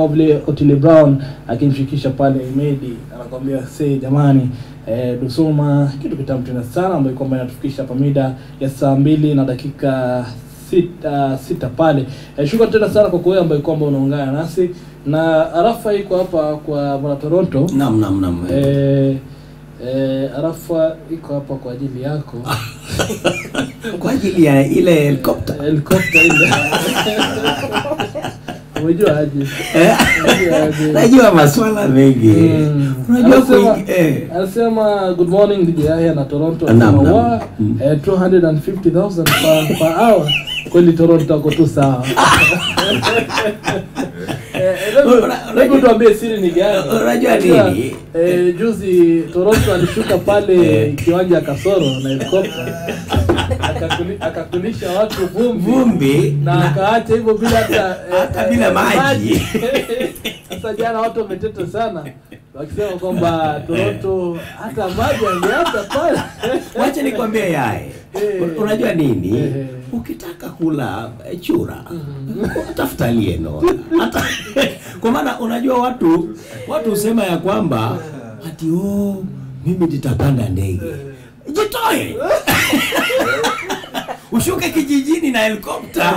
vile Otile Brown akimshikisha pale Medi anakuambia say jamani Dusoma kitu kitamu tena sana ambayo kwamba inatufikisha hapa mida ya saa 2 na dakika 6 pale. Shukrani tena sana kwa wewe ambaye kwamba unaungana nasi na Arafa iko hapa kwa Bwana Toronto. Naam. Arafa iko hapa kwa ajili yako. Kwa ajili ya ile helicopter ile. Unajua aje? Najua maswala mengi. Unajua anasema good morning DJ Yahya na Toronto. 250,000 per hour. Kweli Toronto ako tu sawa. Hebu tuambie siri ni gani? Unajua nini? Juzi Toronto alishuka pale kiwanja Kasoro na helicopter. Akakulisha watu vumbi na akaacha hivyo bila hata bila maji. Sasa jana watu wameteta sana wakisema kwamba Toronto hata maji angeacha pale. Wacha nikwambie yae. Unajua nini? Ukitaka kula chura, tafuta lieno. Hata kwa maana unajua watu husema ya kwamba ati mimi nitapanda ndege. Jitoe. Ushuke kijijini na helicopter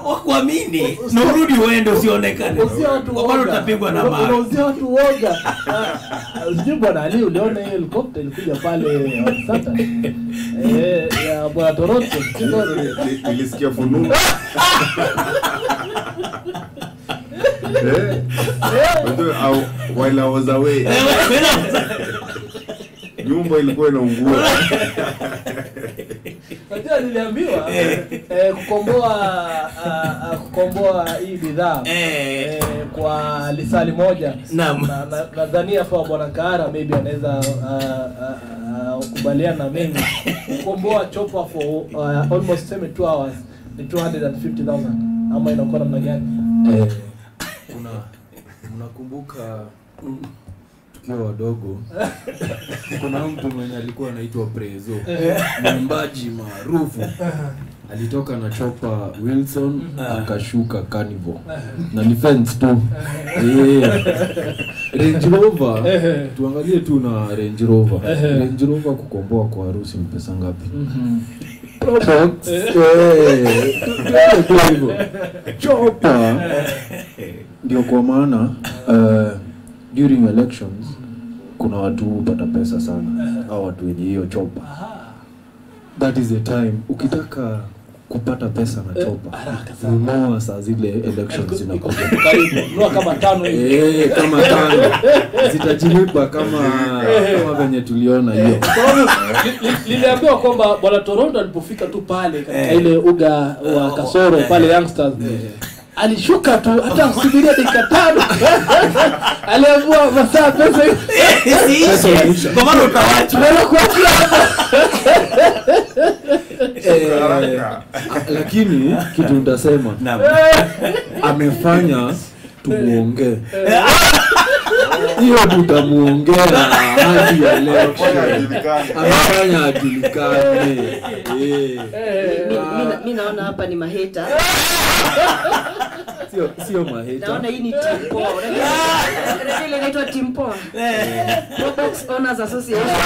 wakuamini na urudi uende usionekane. Wao utapigwa na maji. Unauzia watu woga. Sijui Bwana Ali uliona ile helicopter ilikuja pale Saturday. Ya Bwana Toronto. Nilisikia fununu. While I was away. Nyumba ilikuwa inaungua. Najua niliambiwa kukomboa hii bidhaa kwa lisali moja. Na nadhani hapa Bwana Kaara maybe anaweza kubaliana na mimi. Kukomboa chopper for almost 2 hours ni 250,000 ama inakuwa namna gani? Unakumbuka tukiwa wadogo kuna mtu mwenye alikuwa anaitwa Prezo, mwimbaji maarufu, alitoka na chopa Wilson akashuka Carnival na ni fence tu. Range Rover, tuangalie tu na Range Rover. Range Rover kukomboa kwa harusi ni pesa ngapi? Chopa ndio kwa maana during elections kuna watu hupata pesa sana au watu wenye hiyo chopa. That is the time ukitaka kupata pesa na chopa ununua saa zile elections zinakuja Nunua kama 5 hivi. Kama 5 zitajilipa kama venye tuliona hiyo. Niliambiwa kwamba Bwana Toronto alipofika tu pale katika ile uga wa Kasoro pale Youngsters alishuka tu hata kusubiria dakika 5. Aliambiwa masaa pesa hiyo. Kwa maana utawacha kuachia hapa. Lakini kitu nitasema amefanya tumuongee. Hiyo tutamuongea hadi ya leo. Amefanya ajulikane. Mimi naona hapa ni maheta. Sio maheta. Naona hii ni Timpo. Unajua ile inaitwa Timpo. Products Owners Association.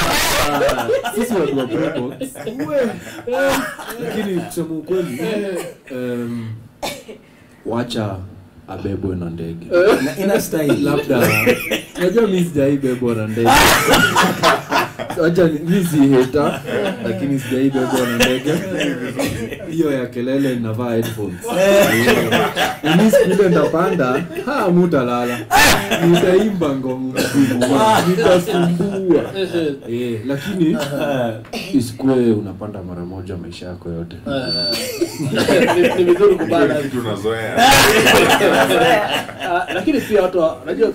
Sisi watu wa products. Lakini kusema ukweli wacha abebwe na ndege. Ina style labda. Unajua mimi sijaibebwa na ndege. Acha mimi si heta lakini sijaibebwa na ndege. Hiyo ya kelele ninavaa headphones. Mimi sikule ndapanda, mutalala. Nitaimba ngoma mzima, nitasumbua. Lakini isikue unapanda mara moja maisha yako yote. Ni vizuri kubana kitu unazoea. Lakini pia watu unajua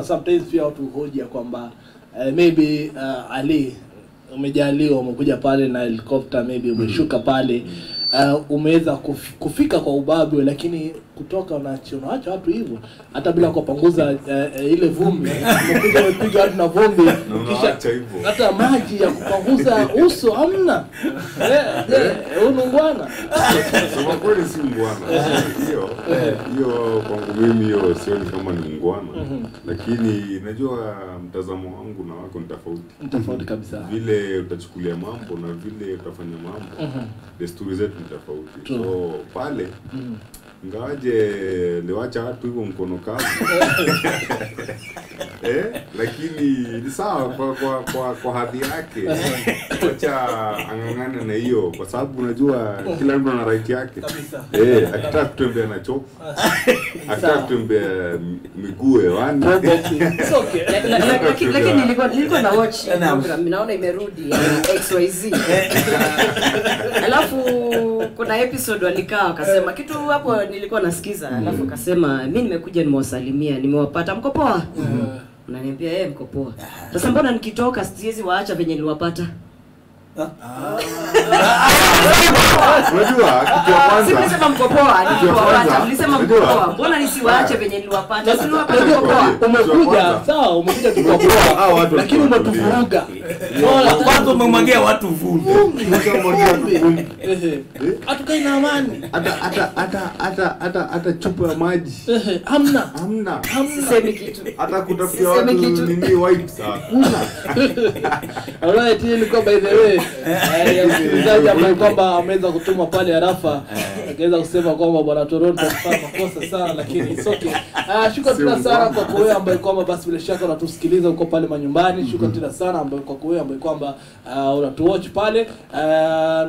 sometimes pia watu hoja kwamba maybe Ali umejaliwa umekuja pale na helicopter, maybe umeshuka pale umeweza kufika kwa ubabe, lakini kutoka unaacha watu hivyo hata bila kupanguza ile vumbi. Unakuja umepiga watu na vumbi kisha hata maji ya kupanguza uso hamna. Unungwana. Sema kweli si ngwana. Hiyo kwangu mimi hiyo sioni kama ni ngwana. Lakini najua mtazamo wangu na wako ni tofauti. Tofauti kabisa. Vile utachukulia mambo na vile utafanya mambo. Desturi zetu ni tofauti. So pale ngawaje liwacha watu hivyo mkono kazi. Lakini ni sawa kwa hadhi yake. Acha angangane na hiyo kwa sababu unajua kila mtu ana right yake. Akitaka kutembea na choko. Akitaka kutembea miguu hewani. It's okay. Lakini nilikuwa na watch program naona imerudi XYZ. Alafu kuna episode walikaa wakasema kitu hapo nilikuwa nasikiza alafu akasema mimi nimekuja nimewasalimia nimewapata mko poa. Unaniambia mko poa. Sasa mbona nikitoka siwezi waacha venye niliwapata? Unajua kitu ya kwanza nilisema mko poa, nilisema mko poa. Mbona nisiwaache venye niliwapata? Niliwapata mko poa. Umekuja sawa, umekuja tukapoa. Lakini umetuvuruga. Kwanza umemwagia watu vumbi. Hatukai na amani. Hata chupa ya maji. Hamna. Sisemi kitu. Hata kutafutia watu nini wipes hakuna. Alright, ilikuwa by the way. Msikilizaji ambaye kwamba ameweza kutuma pale Arafa akaweza kusema kwamba bwana Toronto alifanya makosa sana lakini it's okay. Shukrani sana kwa wewe ambaye kwamba basi bila shaka unatusikiliza uko pale manyumbani. Shukrani sana ambaye kwa wewe ambaye kwamba unatuwatch pale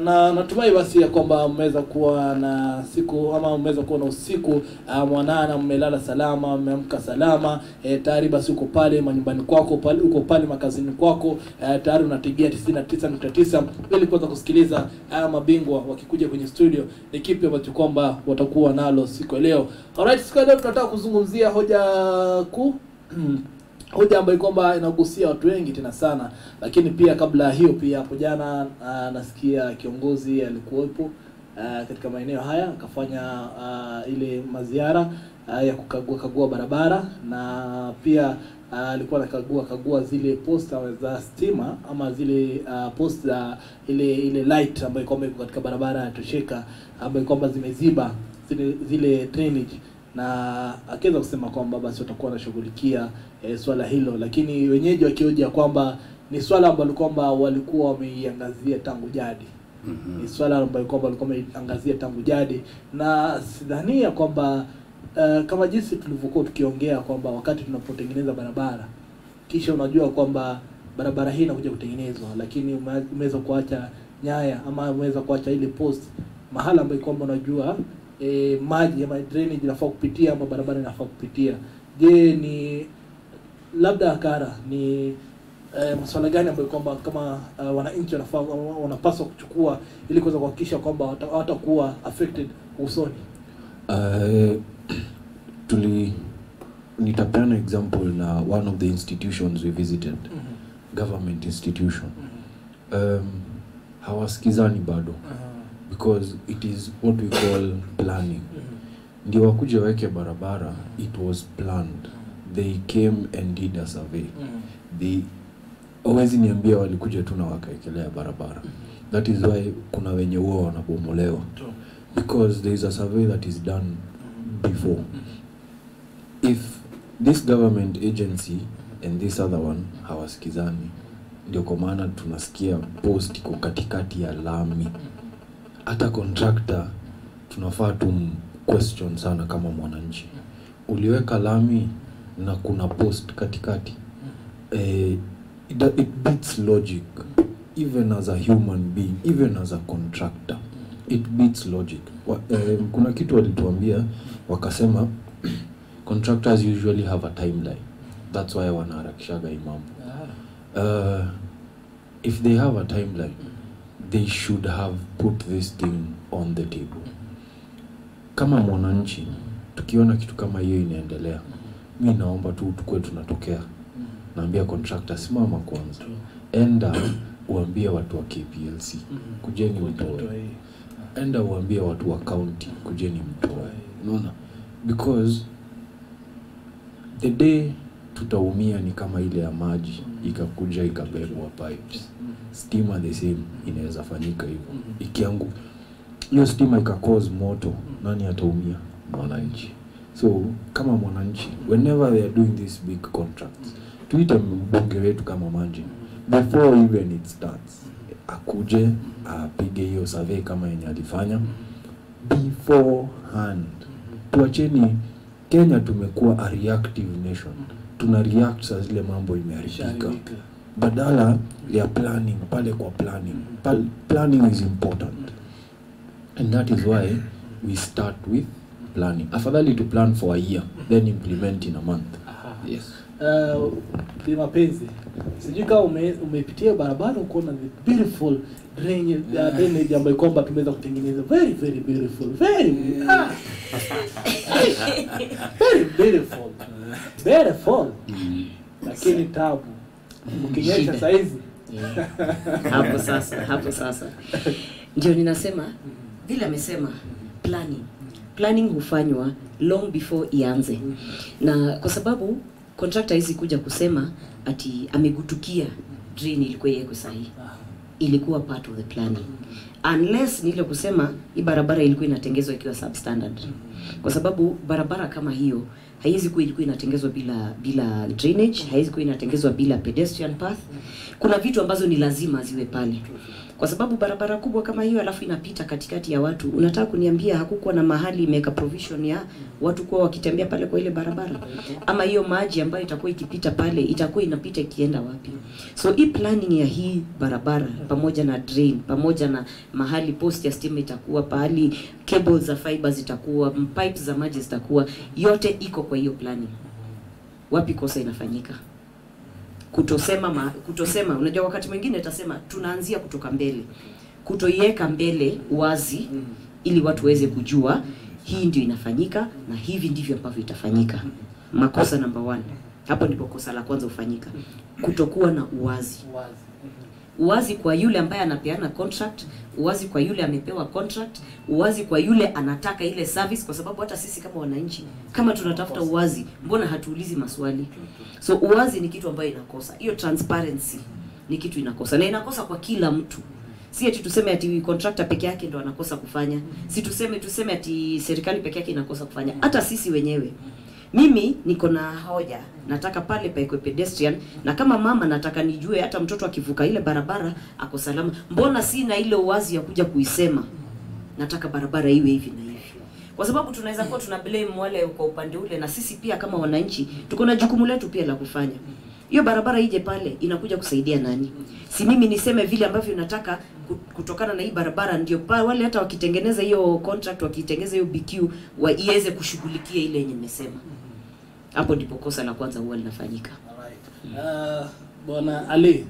na natumai basi ya kwamba mmeweza kuwa na siku ama mmeweza kuwa na usiku mwanana, mmelala salama, mmeamka salama. Tayari basi uko pale manyumbani kwako, pale uko pale makazini kwako, tayari unategea 99.9 ili kuweza kusikiliza haya mabingwa wakikuja kwenye studio ni kipi ambacho kwamba watakuwa nalo siku ya leo. Alright, siku ya leo tunataka kuzungumzia hoja ambayo kwamba inagusia watu wengi tena sana, lakini pia kabla hiyo pia hapo jana nasikia kiongozi alikuwepo katika maeneo haya akafanya ile maziara ya kukagua barabara na pia alikuwa anakagua zile posta za stima ama zile posta ile light ambayo kwamba iko katika barabara ya Tosheka ambayo kwamba zimeziba zile drainage na akaweza kusema kwamba basi watakuwa wanashughulikia swala hilo, lakini wenyeji wakioja kwamba ni swala ambalo kwamba walikuwa wameiangazia tangu jadi. Ni swala ambalo kwamba walikuwa wameangazia tangu jadi na sidhania kwamba kama jinsi tulivyokuwa tukiongea kwamba wakati tunapotengeneza barabara kisha unajua kwamba barabara hii inakuja kutengenezwa lakini umeweza kuacha nyaya ama umeweza kuacha ile post mahala ambapo kwamba unajua maji ama drainage inafaa kupitia ama barabara inafaa kupitia. Je, ni labda akara ni masuala gani ambayo kwamba kama wananchi wanapaswa kuchukua ili kuweza kuhakikisha kwamba hawatakuwa affected usoni? Nitapeana example na one of the institutions we visited, government institution. Hawasikizani bado because it is what we call planning. Ndio wakuja weke barabara, it was planned. They came and did a survey. They always niambia walikuja tu na wakaekelea barabara. That is why kuna wenye huwa wanabomolewa. Because there is a survey that is done before. If this government agency and this other one hawasikizani, ndio kwa maana tunasikia post iko katikati ya lami. Hata contractor tunafaa question sana kama mwananchi. Uliweka lami na kuna post katikati. It beats logic. Even as a human being, even as a contractor, it beats logic. Kuna kitu walituambia wakasema contractors usually have a timeline. That's why wanaharakishaga imam. If they have a timeline, they should have put this thing on the table. Kama mwananchi, tukiona kitu kama hiyo inaendelea, mimi naomba tu tukue tunatokea. Naambia contractor, simama kwanza. Enda uambie watu wa KPLC, kujeni mtoe. Enda uambie watu wa county, kujeni mtoe. Unaona? because the day tutaumia ni kama ile ya maji ikakuja ikabebwa pipes. Stima the same inaweza fanyika hivyo. Ikiangu hiyo stima ikakause moto, nani ataumia? Mwananchi. So kama mwananchi, whenever they are doing these big contracts, tuite mbunge wetu kama Manji, before even it starts, akuje apige hiyo survey kama yenye alifanya beforehand. Tuacheni, Kenya tumekuwa a reactive nation. Tuna react saa zile mambo imeharibika. Badala ya planning, pale kwa planning. Planning is important. And that is why we start with planning. Afadhali to plan for a year, then implement in a month. Yes. Mapenzi, sijui kama umepitia barabara ukoona the beautiful drainage ambayo kwamba tumeweza kutengeneza, very very beautiful, very beautiful, lakini tabu ukinyesha saizi. hapo sasa ndio ninasema vile amesema planning hufanywa long before ianze, na kwa sababu contractor hizi kuja kusema ati amegutukia drain ilikuwa yeko sahihi, ilikuwa part of the planning, unless nile kusema hii barabara ilikuwa inatengezwa ikiwa substandard, kwa sababu barabara kama hiyo haiwezi kuwa ilikuwa inatengezwa bila drainage, haiwezi kuwa inatengezwa bila pedestrian path. Kuna vitu ambazo ni lazima ziwe pale, kwa sababu barabara kubwa kama hiyo alafu inapita katikati ya watu. Unataka kuniambia hakukuwa na mahali imeka provision ya watu kwa wakitembea pale kwa ile barabara? Ama hiyo maji ambayo itakuwa ikipita pale itakuwa inapita ikienda wapi? So hii planning ya hii barabara pamoja na drain, pamoja na mahali post ya stima itakuwa, pahali cables za fiber zitakuwa, pipes za maji zitakuwa, yote iko kwa hiyo planning. Wapi kosa inafanyika? Kutosema, unajua wakati mwingine utasema tunaanzia kutoka mbele, kutoiweka mbele wazi ili watu waweze kujua hii ndio inafanyika na hivi ndivyo ambavyo itafanyika. Makosa number 1, hapo ndipo kosa la kwanza ufanyika, kutokuwa na uwazi kwa yule ambaye anapeana contract, uwazi kwa yule amepewa contract, uwazi kwa yule anataka ile service, kwa sababu hata sisi kama wananchi kama tunatafuta uwazi, mbona hatuulizi maswali? So uwazi ni kitu ambayo inakosa. Hiyo transparency ni kitu inakosa, na inakosa kwa kila mtu. Si ati tuseme ati contractor peke yake ndo anakosa kufanya. Si tuseme ati serikali peke yake inakosa kufanya. Hata sisi wenyewe. Mimi niko na hoja, nataka pale paikwe pedestrian, na kama mama nataka nijue hata mtoto akivuka ile barabara ako salama. Mbona sina ile uwazi ya kuja kuisema nataka barabara iwe hivi na hivi? Kwa sababu tunaweza kuwa tuna blame wale kwa upande ule, na sisi pia kama wananchi tuko na jukumu letu pia la kufanya. Hiyo barabara ije pale inakuja kusaidia nani? Si mimi niseme vile ambavyo nataka kutokana na hii barabara, ndio wale hata wakitengeneza hiyo contract, wakitengeneza hiyo BQ iweze kushughulikia ile yenye nimesema. Hapo ndipo kosa la kwanza huwa linafanyika. Bwana Ali,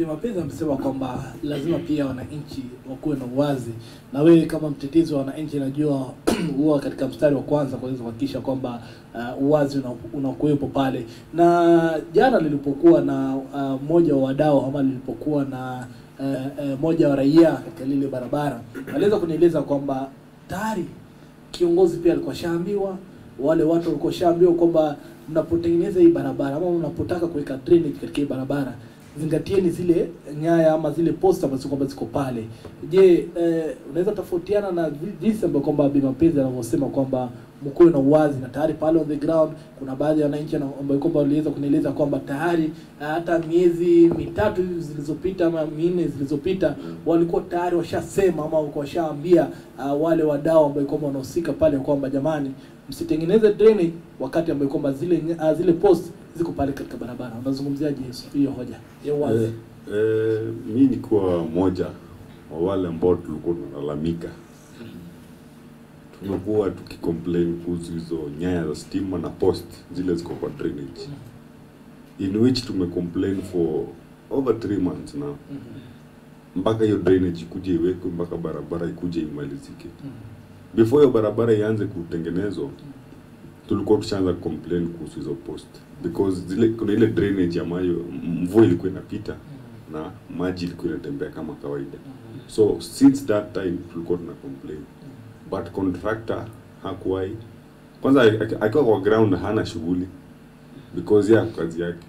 Mapenzi amesema kwamba lazima pia wananchi wakuwe na uwazi, na wewe kama mtetezi wa wananchi najua huwa katika mstari wa kwanza kuweza kuhakikisha kwamba uwazi unakuwepo pale. Na jana nilipokuwa na mmoja wa wadau ama nilipokuwa na mmoja wa raia katika lile barabara, aliweza kunieleza kwamba tayari kiongozi pia alikuwa shaambiwa, wale watu walikuwa shaambiwa kwamba mnapotengeneza hii barabara ama mnapotaka kuweka drainage katika hii barabara, zingatieni zile nyaya ama zile posta ambazo kwamba ziko pale. Je, unaweza tofautiana na jinsi ambavyo kwamba Mapenzi anavyosema kwamba mkoe na uwazi, na tayari pale on the ground kuna baadhi ya wananchi ambao kwamba waliweza kunieleza kwamba tayari hata miezi 3 zilizopita ama 4 zilizopita walikuwa tayari washasema ama washaambia wale wadau ambao kwamba wanahusika pale kwamba jamani, msitengeneze drainage wakati ambao kwamba zile post ziko pale katika barabara. Unazungumziaje hiyo hoja ya uwazi? Mimi nilikuwa moja wa wale ambao tulikuwa tunalalamika. Tumekuwa tukicomplain kuhusu hizo nyaya za stima na post zile ziko kwa drainage, in which tumecomplain for over 3 months now. Mpaka hiyo drainage ikuje iwekwe, mpaka barabara ikuje imalizike. Before hiyo barabara ianze kutengenezwa, tulikuwa tushaanza complain kuhusu hizo post, because kuna ile drainage ambayo mvua ilikuwa inapita na maji ilikuwa inatembea kama kawaida. So since that time tulikuwa tuna complain, but contractor hakuwahi kwanza akiwa kwa ground hana shughuli because ya kazi yake.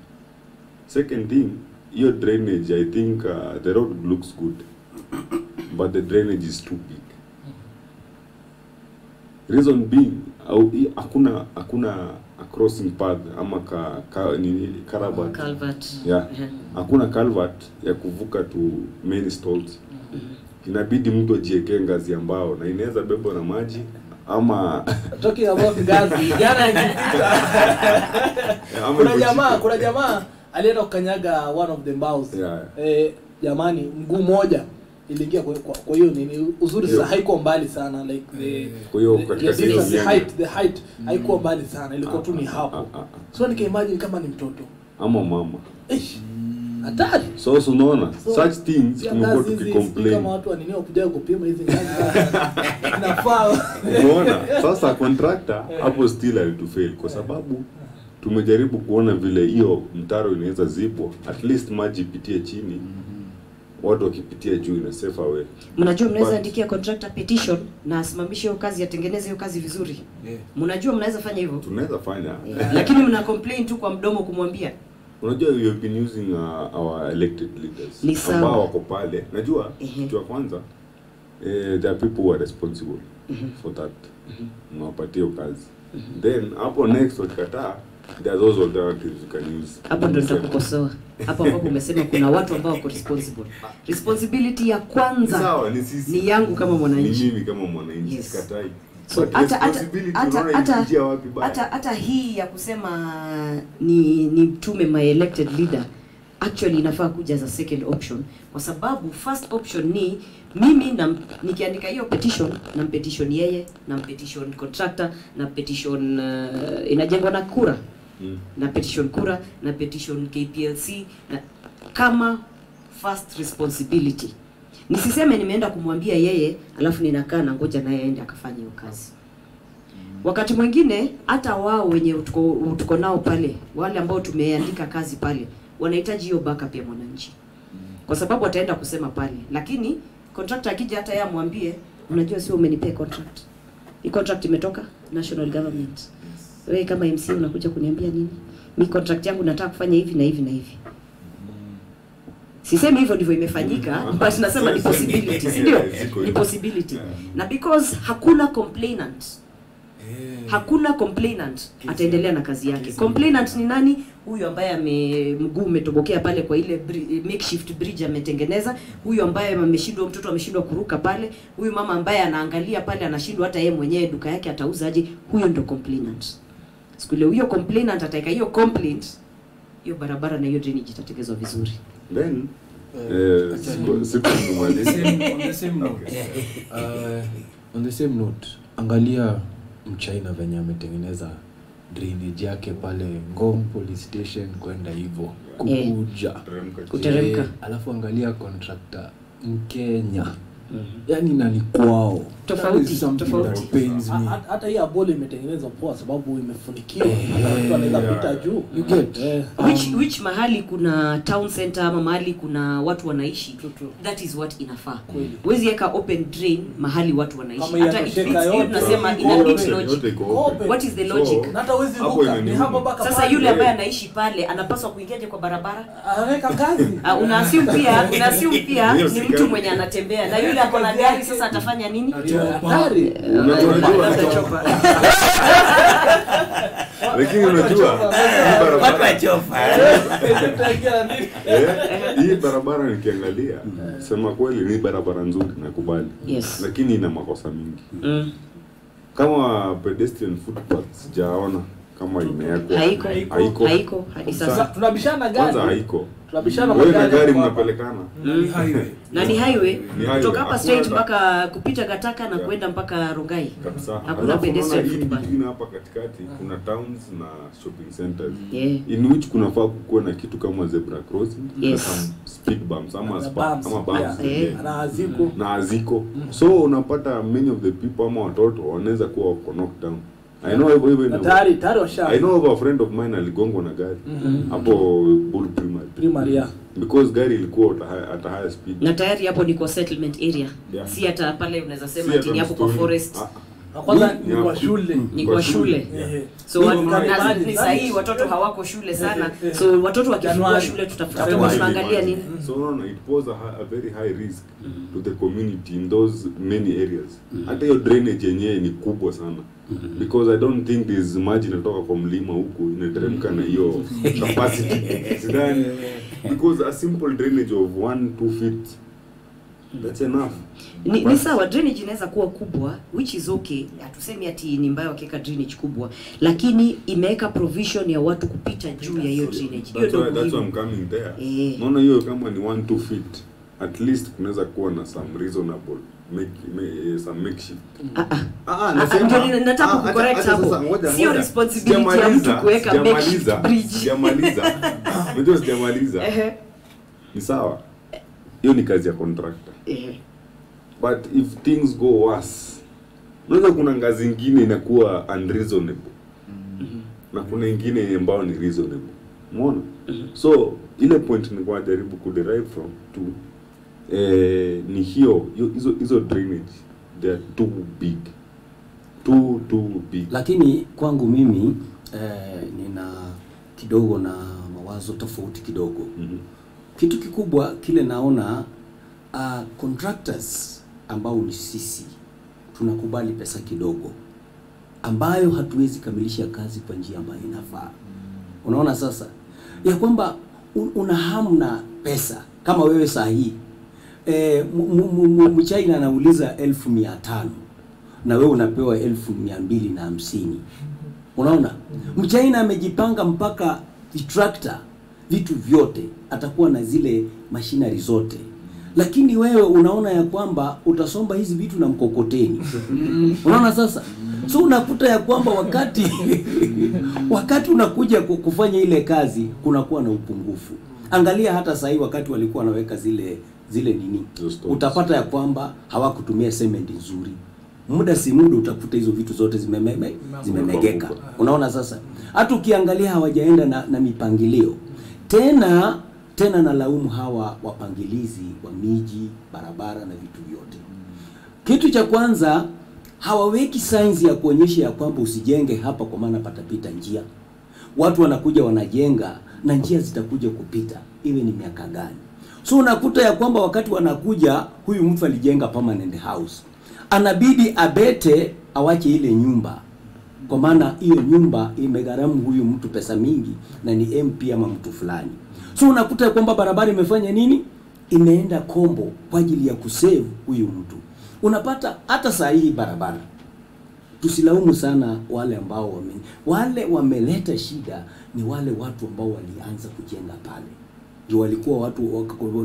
Second thing, hiyo drainage, I think the road looks good but the drainage is too big. Reason being hakuna a crossing path ama culvert. Yeah. Hakuna culvert ya kuvuka to main stalls. Inabidi mtu ajiwekee ngazi ambao na inaweza bebwa na maji ama talking about ngazi. Jana nikipita kuna jamaa alienda kukanyaga one of the mbaos. Jamani mguu moja iliingia kwa hiyo nini uzuri sasa haiko mbali sana like kwa hiyo katika the height haiko mbali sana, ilikuwa tu ni hapo. So nikaimagine kama ni mtoto ama mama. Hatari. So unaona such things tumekuwa tukicomplain kama watu wanini wakuja kupima hizi ngazi inafaa. Unaona sasa contractor hapo still alitufail kwa sababu tumejaribu kuona vile hiyo mtaro inaweza zibwa at least maji ipitie chini, watu wakipitia juu ina safe way. Mnajua mnaweza andikia contractor petition na asimamishe hiyo kazi, atengeneze hiyo kazi vizuri. Mnajua mnaweza fanya hivyo? Tunaweza fanya. Lakini mna complain tu kwa mdomo kumwambia. Unajua we have been using our elected leaders ambao wako pale. Najua kitu ya kwanza there are people who are responsible for that. Mwapatie kazi. Then hapo next wakikataa there are those alternatives you can use. Hapo ndo nitakukosoa. Hapo ambapo umesema kuna watu ambao wako responsible. Responsibility ya kwanza sawa, ni yangu kama mwananchi. Ni mimi kama mwananchi sikatai. So hata hii ya kusema ni tume my elected leader actually inafaa kuja as a second option, kwa sababu first option ni mimi nikiandika hiyo petition na petition yeye na petition contractor na petition inajengwa na kura na petition kura na petition KPLC na kama first responsibility. Nisiseme nimeenda kumwambia yeye alafu ninakaa na ngoja naye aende akafanye hiyo kazi. Wakati mwingine hata wao wenye tuko nao pale, wale ambao tumeandika kazi pale, wanahitaji hiyo backup ya mwananchi. Kwa sababu ataenda kusema pale, lakini contractor akija hata yeye amwambie, unajua sio umenipea contract. Hii contract imetoka national government. Wewe kama MC unakuja kuniambia nini? Mimi contract yangu nataka kufanya hivi na hivi na hivi. Sisemi hivyo ndivyo imefanyika, but nasema ni possibility, ndio? Ni possibility. Na because hakuna complainant. Hakuna complainant ataendelea na kazi yake. Complainant ni nani? Huyu ambaye mguu umetobokea pale kwa ile makeshift bridge ametengeneza, huyu ambaye mtoto ameshindwa kuruka pale, huyu mama ambaye anaangalia pale anashindwa hata yeye mwenyewe duka yake atauzaje, huyo ndo complainant. Siku ile huyo complainant ataweka hiyo complaint, hiyo barabara na hiyo drainage itatengenezwa vizuri. Then on the same note, angalia Mchina venye ametengeneza drainage yake pale Ngong police station kwenda hivyo kuteremka. Alafu angalia contractor Mkenya. Yaani nani kwao tofauti. Hata hii abole imetengenezwa poa sababu imefunikiwa, mtu anaweza pita juu. You get which mahali kuna town center ama mahali kuna watu wanaishi, that is what inafaa. Huwezi weka open drain mahali watu wanaishi. Hata tunasema ina bit logic. What is the logic? Hata huwezi ruka ni hapo baka. Sasa yule ambaye anaishi pale anapaswa kuingiaje kwa barabara? Anaweka kazi. Unaassume pia ni mtu mwenye anatembea na yule ako na gari, sasa atafanya nini? Gari. Lakini unajua hii barabara nikiangalia sema kweli ni barabara nzuri nakubali. Lakini ina makosa mingi. Kama pedestrian footpath sijaona kama imewekwa. Haiko. Sasa tunabishana gari. Kwanza haiko. Tunabishana gari mnapelekana. Na ni highway kutoka hapa straight mpaka kupita Gataka na kwenda mpaka Rongai. Kabisa. Hakuna pedestrian footpath. Hapa katikati kuna towns na shopping centers. In which kunafaa kuwa na kitu kama zebra crossing, some speed bumps ama bumps. Na haziko. So unapata many of the people ama watoto wanaweza kuwa knocked down. I know I know of a friend of mine aligongwa na gari hapo Bull Primary. Because gari ilikuwa at a high speed. Na tayari hapo ni kwa settlement area. Si hata pale unaweza sema ati hapo kwa forest. Kwanza ni kwa shule. Ni kwa shule. So ni sahihi watoto hawako shule sana. So watoto wakifungua shule tutaangalia nini? So no, it poses a very high risk to the community in those many areas. Hata hiyo drainage yenyewe ni kubwa sana. Because I don't think this maji inatoka kwa mlima huku inateremka na hiyo capacity. Sidhani. Because a simple drainage of 1-2 feet, that's enough. Ni sawa, drainage inaweza kuwa kubwa, which is okay. Hatusemi ati ni mbaya wakiweka drainage kubwa, lakini imeweka provision ya watu kupita juu ya hiyo drainage. That's why I'm coming there. Naona hiyo kama ni 1-2 feet, at least kunaweza kuwa na some reasonable some makeshift. Nataka kucorrect hapo. Sio responsibility ya mtu kuweka makeshift bridge. Sijamaliza. Ni sawa. Hiyo ni kazi ya contractor. But if things go worse, unaweza kuna ngazi nyingine inakuwa unreasonable. Na kuna nyingine ambayo ni reasonable. Umeona? So ile point nilikuwa najaribu kuderive from to ni hizo drainage, they are too big. Too big. Lakini kwangu mimi nina kidogo na mawazo tofauti kidogo. Kitu kikubwa kile naona contractors ambao ni sisi tunakubali pesa kidogo ambayo hatuwezi kamilisha kazi kwa njia ambayo inafaa. Unaona sasa ya kwamba una hamu na pesa kama wewe sahihi. Mchina anauliza 1500 na wewe unapewa 1250. Unaona? Mchina amejipanga mpaka tractor, vitu vyote, atakuwa na zile machinery zote. Lakini wewe unaona ya kwamba utasomba hizi vitu na mkokoteni. Unaona sasa? So unakuta ya kwamba wakati unakuja kufanya ile kazi kunakuwa na upungufu. Angalia hata sasa hivi wakati walikuwa wanaweka zile nini, utapata ya kwamba hawakutumia cement nzuri. Muda si muda utakuta hizo vitu zote zimemegeka. Unaona sasa? Hata ukiangalia hawajaenda na mipangilio. Tena na laumu hawa wapangilizi wa miji, barabara na vitu vyote. Kitu cha kwanza, hawaweki signs ya kuonyesha ya kwamba usijenge hapa kwa maana patapita njia. Watu wanakuja wanajenga na njia zitakuja kupita, iwe ni miaka gani. So unakuta ya kwamba wakati wanakuja, huyu mtu alijenga permanent house, anabidi abete awache ile nyumba, kwa maana hiyo nyumba imegharamu huyu mtu pesa mingi na ni MP ama mtu fulani. So unakuta ya kwamba barabara imefanya nini? Imeenda kombo kwa ajili ya kusave huyu mtu. Unapata hata saa hii barabara, tusilaumu sana wale ambao wameleta shida, ni wale watu ambao walianza kujenga pale. Ndio walikuwa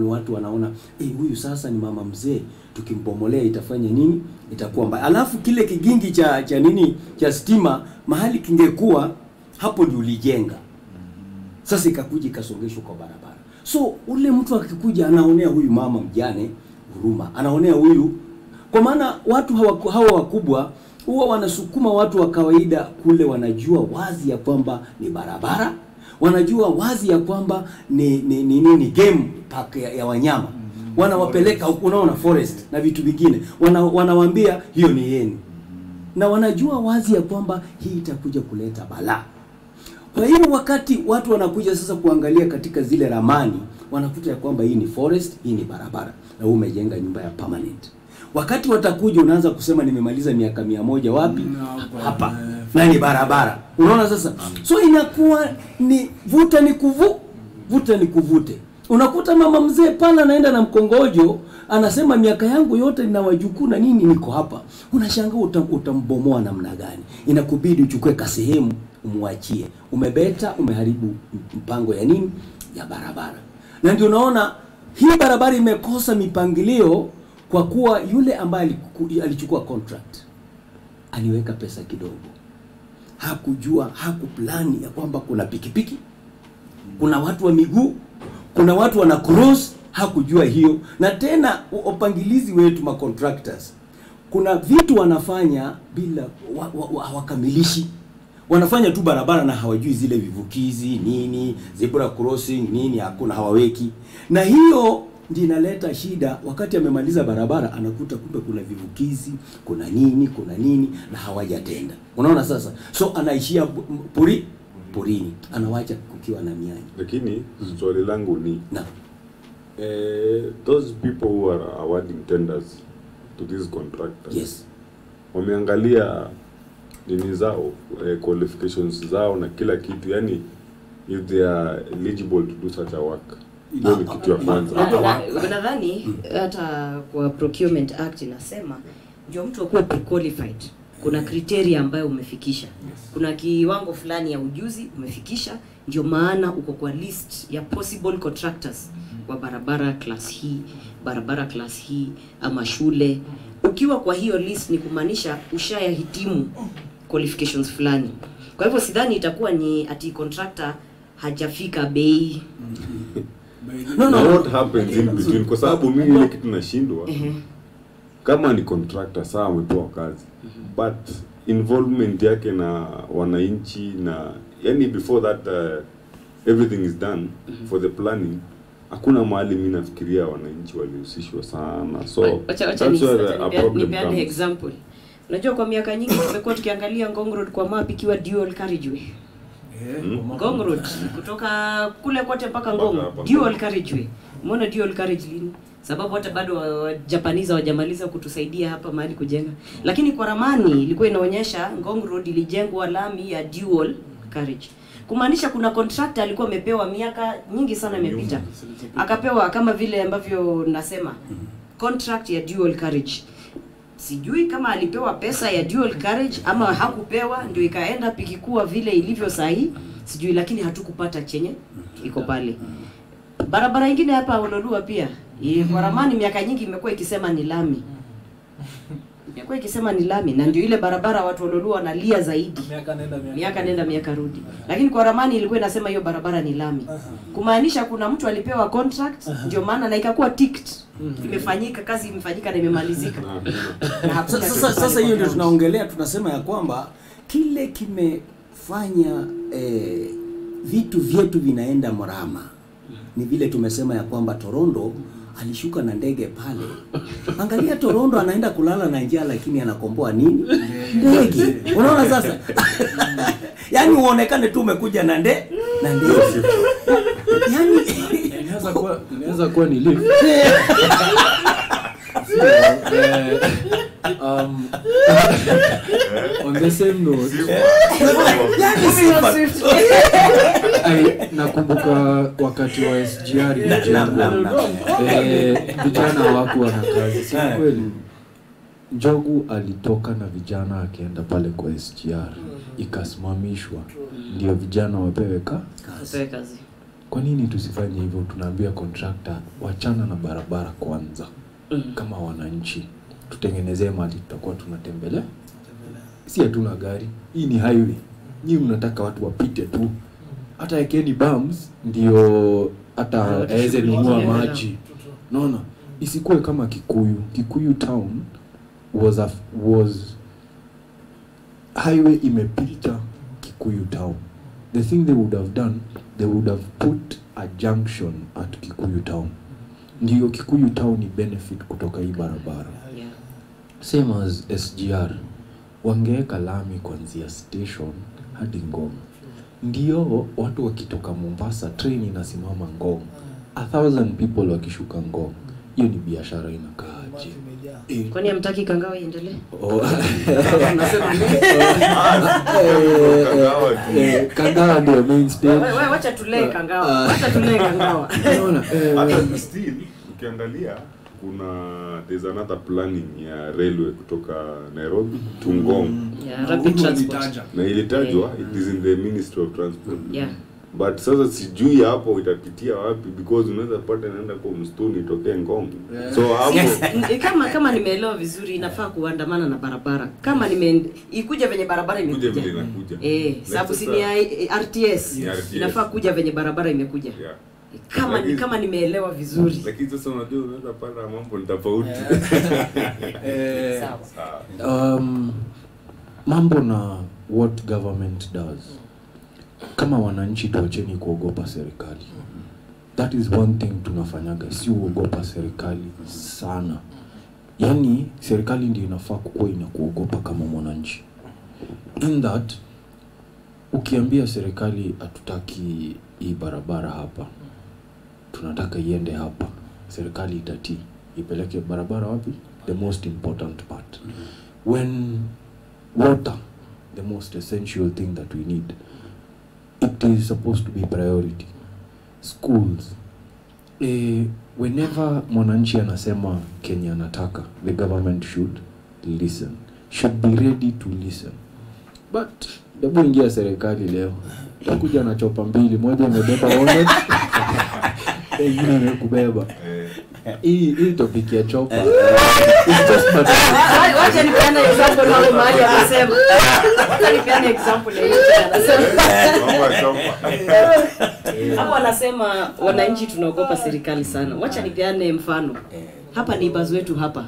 watu wanaona huyu sasa ni mama mzee, tukimpomolea itafanya nini? Itakuwa mbaya. Alafu kile kigingi cha stima mahali kingekuwa hapo ndio ulijenga. Sasa ikakuja ikasongeshwa kwa barabara. So ule mtu akikuja anaonea huyu mama mjane huruma. Anaonea huyu, kwa maana watu hawa wakubwa huwa wanasukuma watu wa kawaida kule, wanajua wazi ya kwamba ni barabara, wanajua wazi ya kwamba ni game park ya wanyama. Wanawapeleka unaona forest na vitu vingine. Wanawaambia hiyo ni yenu. Na wanajua wazi ya kwamba hii itakuja kuleta balaa. Kwa hiyo wakati watu wanakuja sasa kuangalia katika zile ramani, wanakuta ya kwamba hii ni forest, hii ni barabara, na wewe umejenga nyumba ya permanent. Wakati watakuja unaanza kusema nimemaliza miaka 100 wapi? Hapa. Na ni barabara. Unaona sasa? So inakuwa ni vuta ni kuvute. Unakuta mama mzee pala anaenda na mkongojo, anasema miaka yangu yote nina wajukuu na nini niko hapa. Unashangaa utambomoa namna gani? Inakubidi uchukue kasehemu umwachie. Umebeta, umeharibu mpango ya nini? Ya barabara. Na ndio unaona hii barabara imekosa mipangilio kwa kuwa yule ambaye alichukua contract aliweka pesa kidogo. Hakujua, hakuplani ya kwamba kuna pikipiki, kuna watu wa miguu, kuna watu wana cross, hakujua hiyo. Na tena upangilizi wetu ma contractors, kuna vitu wanafanya bila hawakamilishi. Wanafanya tu barabara na hawajui zile vivukizi nini, zebra crossing nini, hakuna, hawaweki. Na hiyo ndio inaleta shida. Wakati amemaliza barabara anakuta kumbe kuna vivukizi, kuna nini na hawajatenda. Unaona sasa? So anaishia porini, anawacha kukiwa na mianya. Lakini swali langu ni na those people who are awarding tenders to these contractors, yes, wameangalia nini zao, qualifications zao na kila kitu, yani if they are eligible to do such a work. Hiyo ni kitu ya kwanza. Nadhani hata kwa Procurement Act inasema ndio mtu akuwe pre-qualified. Kuna criteria ambayo umefikisha. Kuna kiwango fulani ya ujuzi umefikisha, ndio maana uko kwa list ya possible contractors wa barabara class hii ama shule. Ukiwa kwa hiyo list ni kumaanisha ushayahitimu qualifications fulani. Kwa hivyo sidhani itakuwa ni ati contractor hajafika bei. No, what happens in between? Kwa sababu mimi ile kitu nashindwa. Kama ni contractor sawa amepewa kazi. But involvement yake na wananchi na yani before that everything is done for the planning, hakuna mahali mimi nafikiria wananchi walihusishwa sana. So acha ni example. Unajua kwa miaka nyingi tumekuwa tukiangalia Ngong Road kwa map ikiwa dual carriageway. Ngong Road kutoka kule kote mpaka Ngong dual carriageway. Umeona dual carriage lini? Sababu hata bado Japanese hawajamaliza kutusaidia hapa mahali kujenga. Lakini kwa ramani ilikuwa inaonyesha Ngong Road ilijengwa lami ya dual carriage. Kumaanisha kuna contractor alikuwa amepewa miaka nyingi sana imepita. Akapewa kama vile ambavyo nasema contract ya dual carriage. Sijui kama alipewa pesa ya dual carriage ama hakupewa, ndio ikaenda pikikuwa vile ilivyo sahi. Sijui, lakini hatukupata chenye iko pale. Barabara nyingine hapa Ololua pia kwa ramani miaka nyingi imekuwa ikisema ni lami. Imekuwa ikisema ni lami na ndio ile barabara watu Ololua wanalia zaidi. Miaka nenda miaka rudi. Lakini kwa ramani ilikuwa inasema hiyo barabara ni lami. Kumaanisha kuna mtu alipewa contract, ndio maana na ikakuwa ticked. Imefanyika, kazi imefanyika na imemalizika. Sasa hiyo ndio tunaongelea, tunasema ya kwamba kile kimefanya vitu vyetu vinaenda mrama. Ni vile tumesema ya kwamba Toronto alishuka na ndege pale. Angalia Toronto anaenda kulala na njaa lakini anakomboa nini? Ndege. Unaona sasa? Yaani uonekane tu umekuja na ndege. Yaani inaweza kuwa ni lift. On the same note, nakumbuka wakati wa SGR vijana hawakuwa na kazi, si kweli? Njogu alitoka na vijana akaenda pale kwa SGR, ikasimamishwa ndio vijana wapewe kazi. Kwa nini tusifanye hivyo? Tunaambia contractor wachana na barabara kwanza. Kama wananchi tutengenezee mahali tutakuwa tunatembelea. Si hatuna gari. Hii ni highway. Nyinyi mnataka watu wapite tu. Hata ekeni bums ndio hata aweze nunua maji. Unaona? Isikuwe kama Kikuyu. Kikuyu town was highway imepita Kikuyu town. The thing they would have done, they would have put a junction at Kikuyu town. Ndio Kikuyu town ni benefit kutoka hii barabara. Same as SGR. Wangeweka lami kuanzia station hadi Ngong. Ndio watu wakitoka Mombasa train inasimama Ngong. 1000 people wakishuka Ngong. Hiyo ni biashara inakaaje? Kwani hamtaki Kangawa iendelee? Kangawa ndio main stage. Wewe wacha tulee Kangawa. Wacha tulee Kangawa. Unaona? Hata still ukiangalia there's another planning ya railway kutoka Nairobi to Ngong. Rapid transport. Na ilitajwa it is in the Ministry of Transport. But sasa sijui hapo itapitia wapi because unaweza pata naenda kwa msituni itokee Ngong. So hapo kama nimeelewa vizuri inafaa kuandamana na barabara. Kama ikuja venye barabara imekuja. Sababu si ni RTS. Inafaa kuja venye barabara imekuja. Kama nimeelewa vizuri. Lakini sasa unajua unaweza pata mambo tofauti. Sawa. Mambo na what government does. Kama wananchi tuacheni kuogopa serikali. that is one thing tunafanyaga, si uogopa serikali sana. Yani serikali ndio inafaa kuwa inakuogopa kama mwananchi. In that ukiambia serikali hatutaki hii barabara hapa, tunataka iende hapa, serikali itatii. Ipeleke barabara wapi? The most important part. When water, the most essential thing that we need, it is supposed to be priority. Schools, whenever mwananchi anasema Kenya anataka, the government should listen, should be ready to listen. But debu ingia serikali leo, takuja na chopa mbili, moja imebeba wallet, ingine imekubeba. Hii topic ya chopa. It's just but wacha nipeane example wale mahali anasema. Wacha nipeane example ya hiyo anasema. Hapo anasema wananchi tunaogopa serikali sana. Wacha nipeane mfano. Hapa ni bazu wetu hapa.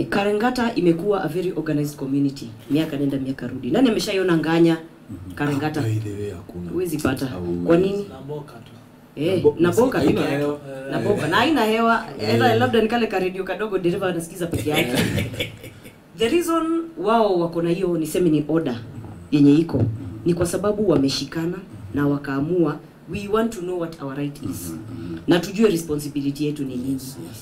Karengata imekuwa a very organized community. Miaka nenda miaka rudi. Nani ameshaiona Nganya Karengata? Huwezi pata. Kwa nini? Na boka peke yake. Na boka na haina hewa. Labda nikale ka radio kadogo dereva anasikiza peke yake. The reason wao wako na hiyo niseme ni order yenye iko ni kwa sababu wameshikana na wakaamua we want to know what our right is. Na tujue responsibility yetu ni nini.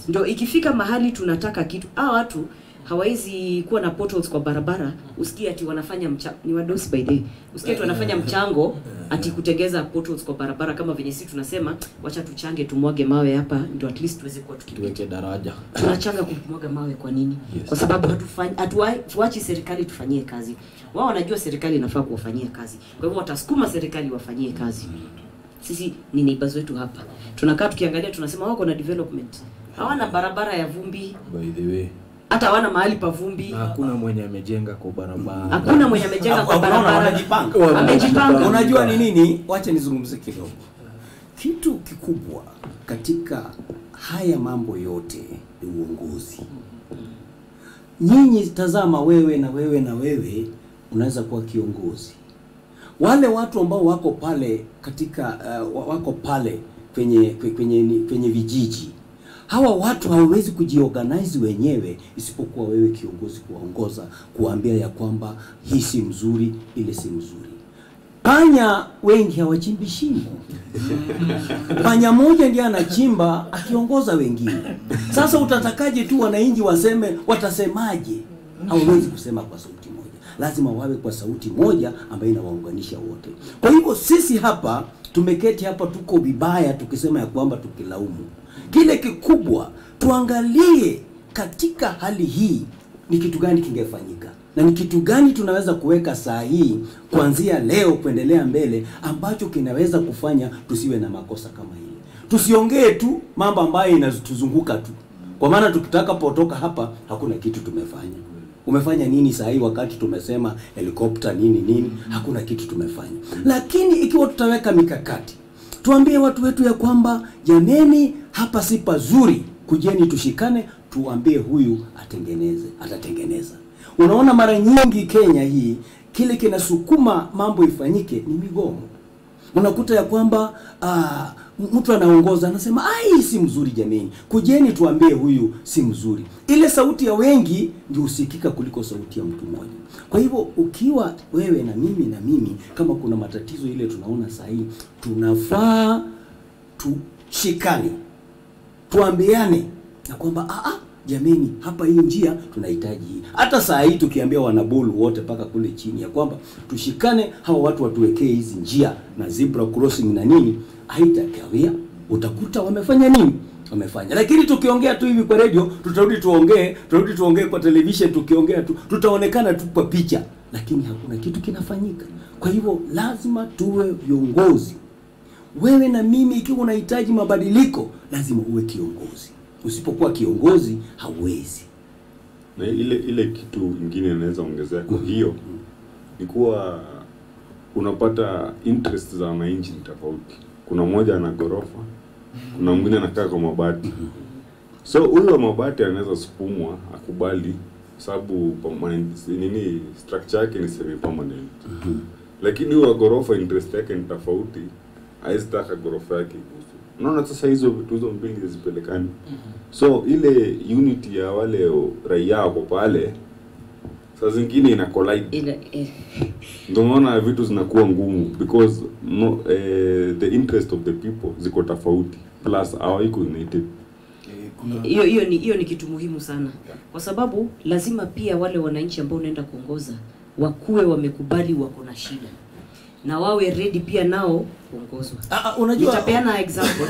Ndio ikifika mahali tunataka kitu, watu hawaizi kuwa na portals kwa barabara, usikie ati wanafanya ni wadosi by the. Usikie ati wanafanya mchango ati kutengeza portals kwa barabara kama venye sisi tunasema wacha tuchange tumwage mawe hapa ndio at least tuweze kuwa tuweke daraja. Tunachanga kumwaga mawe kwa nini? Yes. Kwa sababu hatuachi serikali tufanyie kazi. Wao wanajua serikali inafaa kuwafanyia kazi. Kwa hivyo watasukuma serikali wafanyie kazi. Sisi ni neighbors wetu hapa. Tunakaa tukiangalia tunasema wako na development. Hawana barabara ya vumbi. By the way, hata hawana mahali pa vumbi. Hakuna mwenye amejenga kwa barabara. Hakuna mwenye amejenga kwa barabara. Wamejipanga. Unajua ni nini? Wacha nizungumzie kidogo. Kitu kikubwa katika haya mambo yote ni uongozi. Nyinyi tazama, wewe na wewe na wewe unaweza kuwa kiongozi. Wale watu ambao wako pale katika wako pale kwenye vijiji, hawa watu hawawezi kujiorganize wenyewe isipokuwa wewe kiongozi kuwaongoza, kuambia ya kwamba hii si mzuri, ile si mzuri. Panya wengi hawachimbi shimo. Panya moja ndiye anachimba akiongoza wengine. Sasa utatakaje tu wananchi waseme, watasemaje? Hawawezi kusema kwa sauti moja. Lazima wawe kwa sauti moja ambayo inawaunganisha wote. Kwa hivyo sisi hapa tumeketi hapa tuko vibaya tukisema ya kwamba tukilaumu. Kile kikubwa tuangalie katika hali hii ni kitu gani kingefanyika. Na ni kitu gani tunaweza kuweka saa hii kuanzia leo kuendelea mbele ambacho kinaweza kufanya tusiwe na makosa kama hili. Tusiongee tu mambo ambayo inatuzunguka tu. Kwa maana tukitaka potoka hapa hakuna kitu tumefanya. Umefanya nini saa hii wakati tumesema helikopta nini? Hakuna kitu tumefanya. Lakini ikiwa tutaweka mikakati, tuambie watu wetu ya kwamba jameni, hapa si pazuri, kujeni tushikane, tuambie huyu atatengeneza. Unaona mara nyingi Kenya hii kile kinasukuma mambo ifanyike ni migomo. Unakuta ya kwamba mtu anaongoza anasema hii si mzuri jameni, kujeni tuambie huyu si mzuri. Ile sauti ya wengi ndio usikika kuliko sauti ya mtu mmoja. Kwa hivyo ukiwa wewe na mimi kama kuna matatizo ile tunaona saa hii, tunafaa tushikane, tuambiane na kwamba jameni, hapa hii njia tunahitaji. Hata saa hii tukiambia wanabolu wote paka kule chini ya kwamba tushikane, hawa watu watuwekee hizi njia na zebra crossing na nini, haitakawia. Utakuta wamefanya nini? Wamefanya. Lakini tukiongea tu hivi kwa radio, tutarudi tuongee kwa television, tukiongea tu tutaonekana tu kwa picha, lakini hakuna kitu kinafanyika. Kwa hivyo lazima tuwe viongozi. Wewe na mimi ikiwa unahitaji mabadiliko, lazima uwe kiongozi. Usipokuwa kiongozi hauwezi. Na ile kitu kingine naweza ongezea kwa hiyo ni kuwa unapata interest za wananchi tofauti. Kuna mmoja ana gorofa, kuna mwingine anakaa kwa mabati. So huyo wa mabati anaweza sukumwa akubali sababu structure yake ni semi permanent. Lakini huyo wa gorofa interest yake ni tofauti, haizitaka ghorofa yake iguswe. Unaona sasa hizo vitu hizo mbili zipelekani. So ile unity ya wale raia wako pale saa zingine ina collide. Ndio maana vitu zinakuwa ngumu because the interest of the people ziko tofauti plus hawaiko united. Hiyo ni kitu muhimu sana. Kwa sababu lazima pia wale wananchi ambao unaenda kuongoza wakuwe wamekubali wako na shida. Na wawe ready pia nao kuongozwa. Unajua nitapeana example.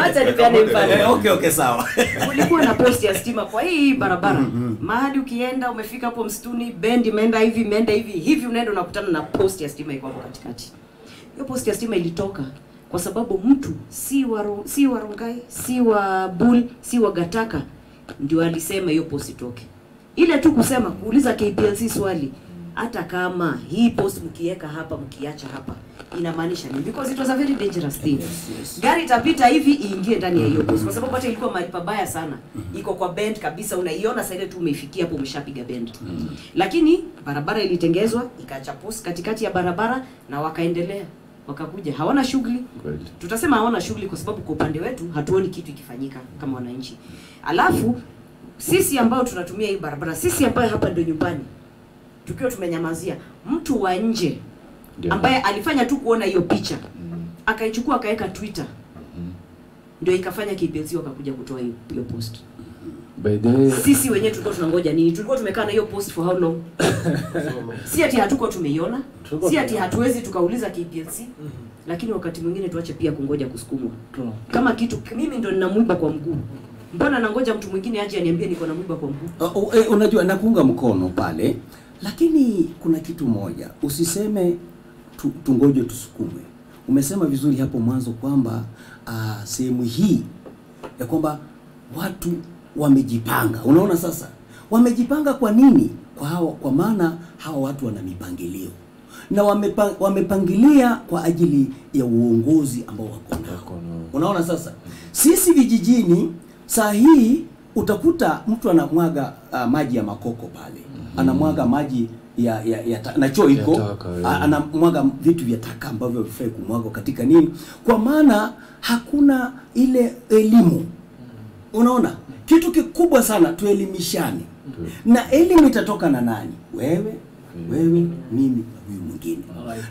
Acha nipeane mfano. Okay, sawa. Kulikuwa na post ya stima kwa hii barabara. Mahali ukienda umefika hapo msituni, bend imeenda hivi unaenda unakutana na post ya stima iko hapo katikati. Hiyo post ya stima ilitoka kwa sababu mtu si wa Rongai, si wa Bull, si wa Gataka ndio alisema hiyo post itoke. Ile tu kusema kuuliza KPLC swali, hata kama hii post mkiweka hapa mkiacha hapa inamaanisha nini? Because it was a very dangerous thing. Yes. Gari itapita hivi iingie ndani ya hiyo post kwa sababu hata ilikuwa mahali pabaya sana. Iko kwa bend kabisa, unaiona sasa ile tu umeifikia hapo umeshapiga bend. Lakini barabara ilitengezwa, ikaacha post katikati ya barabara na wakaendelea. Wakakuja hawana shughuli. Tutasema hawana shughuli kwa sababu kwa upande wetu hatuoni kitu ikifanyika kama wananchi. Alafu sisi ambao tunatumia hii barabara, sisi ambao hapa ndio nyumbani, tukiwa tumenyamazia, mtu wa nje ambaye alifanya tu kuona hiyo picha, akaichukua akaweka Twitter, ndio ikafanya KPLC wakakuja kutoa hiyo post. By the way, sisi wenyewe tulikuwa tunangoja nini? Tulikuwa tumekaa na hiyo post for how long? Si ati hatuko tumeiona, si ati hatuwezi tukauliza KPLC, lakini wakati mwingine tuache pia kungoja kusukumwa. Kama kitu mimi ndo ninamuiba kwa mguu, mbona nangoja mtu mwingine aje aniambie niko na mwiba kwa mguu? Unajua nakuunga mkono pale, lakini kuna kitu moja, usiseme tungoje tusukumwe. Umesema vizuri hapo mwanzo kwamba sehemu hii ya kwamba watu wamejipanga. Unaona sasa? Wamejipanga kwa nini? Kwa maana hawa watu wana mipangilio. Na wamepangilia kwa ajili ya uongozi ambao wako nao. Unaona sasa? Sisi vijijini saa hii utakuta mtu anamwaga maji ya makoko pale. Anamwaga maji na choo iko, anamwaga vitu vya taka ambavyo vifai kumwaga katika nini? Kwa maana hakuna ile elimu. Unaona? Kitu kikubwa sana tuelimishane. Na elimu itatoka na nani? Wewe, mimi na huyu mwingine.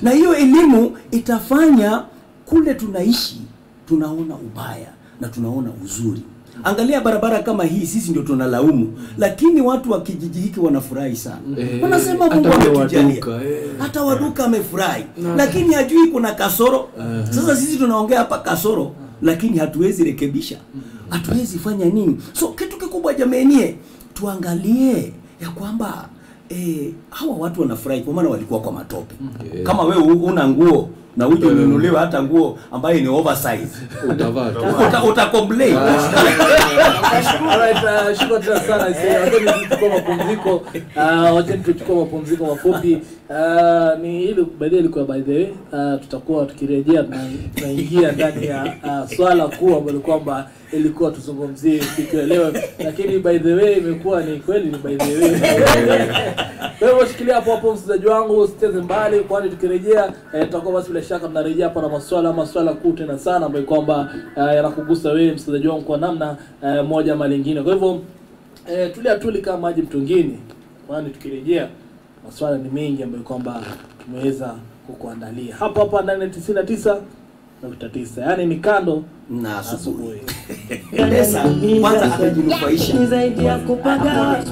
Na hiyo elimu itafanya kule tunaishi tunaona ubaya na tunaona uzuri. Angalia barabara kama hii, sisi ndio tunalaumu, lakini watu wa kijiji hiki wanafurahi sana. Wanasema Mungu ametujalia. Hata waduka amefurahi. Lakini hajui kuna kasoro. Sasa sisi tunaongea hapa kasoro, lakini hatuwezi rekebisha. Hatuwezi fanya nini? So kitu kikubwa jameni, tuangalie ya kwamba hawa watu wanafurahi kwa maana walikuwa kwa matope. Kama wewe una nguo na uje ununuliwe hata nguo ambayo ni oversize, utacomplain. Alright, shukrani sana wacha tuchukue mapumziko mafupi. Ni ile baadaye ilikuwa by the way, tutakuwa tukirejea tunaingia ndani ya swala kuu ambalo kwamba ilikuwa tuzungumzie sikielewa, lakini by the way imekuwa ni kweli ni by the way. Kwa hivyo shikilia hapo msikilizaji wangu, usiteze mbali, kwani tukirejea tutakuwa basi bila shaka tunarejea hapa na maswala kuu tena sana ambayo kwamba yanakugusa wewe msikilizaji wangu kwa namna moja ama nyingine. Kwa hivyo tulia kama maji mtungini, kwani tukirejea maswala ni mengi ambayo kwamba tumeweza kukuandalia hapa ndani ya 99.9, yani ni kando na asubuhi. Kwanza atajinufaisha zaidi ya kupanga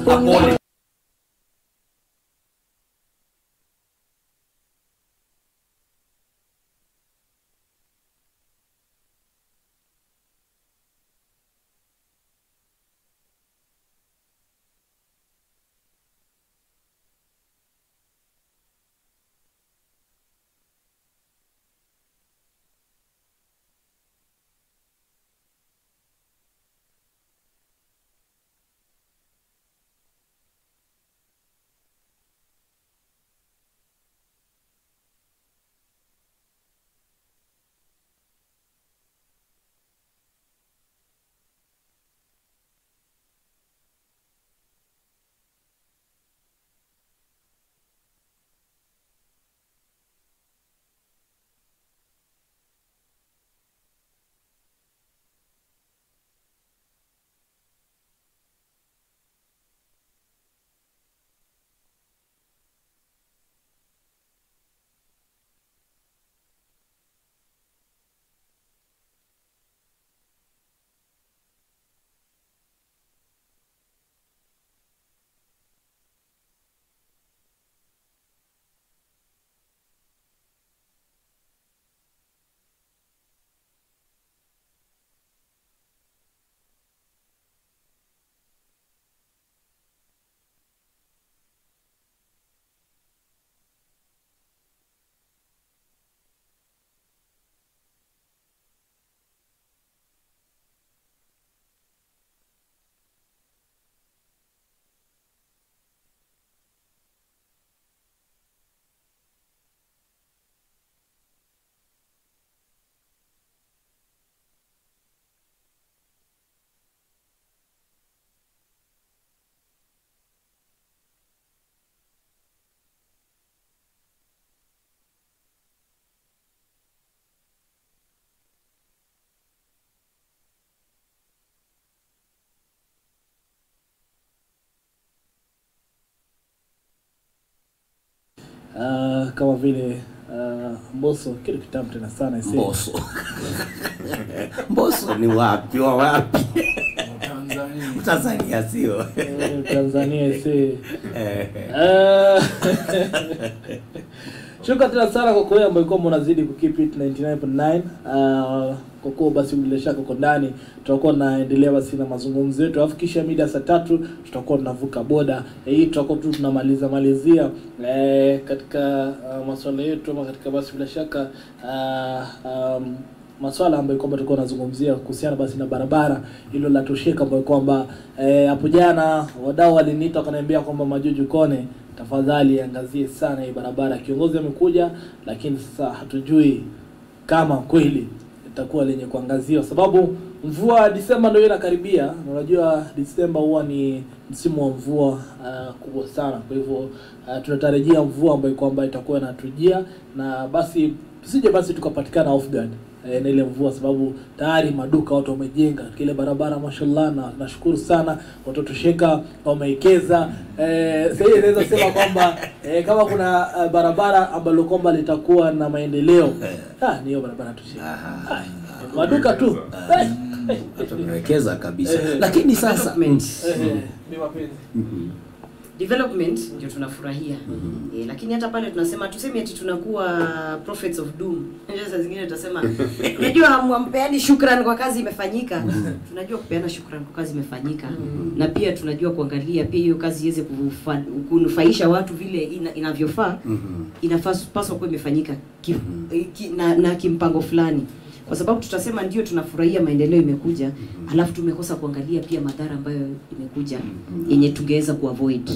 kama vile Mbosso, kitu kitamu tena sana isi. Mbosso ni wapi wa wapi? Tanzania sio. Tanzania isi. Shukrani tena sana kwa kwa ambayo kwamba unazidi kukeep it 99.9. Kwa kwa basi bila shaka uko ndani, tutakuwa naendelea basi na mazungumzo yetu. Alafu kisha mida saa 3 tutakuwa tunavuka boda. Hii tutakuwa tu tunamalizia katika masuala yetu, ama katika basi bila shaka masuala ambayo kwamba tulikuwa tunazungumzia kuhusiana basi na barabara hilo la Tosheka, ambayo kwamba hapo jana wadau waliniita wakaniambia kwamba Majuju Kone, tafadhali angazie sana hii barabara. Kiongozi amekuja, lakini sasa hatujui kama kweli itakuwa lenye kuangazia, sababu mvua Disemba ndio inakaribia. Unajua Disemba huwa ni msimu wa mvua kubwa sana. Kwa hivyo tunatarajia mvua ambayo kwamba itakuwa inatujia, na basi tusije basi tukapatikana off guard na ile mvua, sababu tayari maduka watu wamejenga kile barabara, mashallah, na nashukuru sana watoto Tosheka wamewekeza. Sasa hivi naweza sema kwamba kama kuna barabara ambalo kwamba litakuwa na maendeleo, ni hiyo barabara Tosheka. Maduka tu tumewekeza kabisa. Lakini sasa ni mapenzi development ndio tunafurahia. Lakini hata pale tunasema tuseme eti tunakuwa prophets of doom. Sasa zingine tutasema unajua hampeani shukrani kwa kazi imefanyika. Tunajua kupeana shukrani kwa kazi imefanyika. Na pia tunajua kuangalia pia hiyo kazi iweze kunufaisha watu vile inavyofaa. Inapaswa kuwa imefanyika na kimpango fulani. Kwa sababu tutasema ndio tunafurahia maendeleo imekuja, alafu tumekosa kuangalia pia madhara ambayo imekuja yenye tungeweza kuavoid.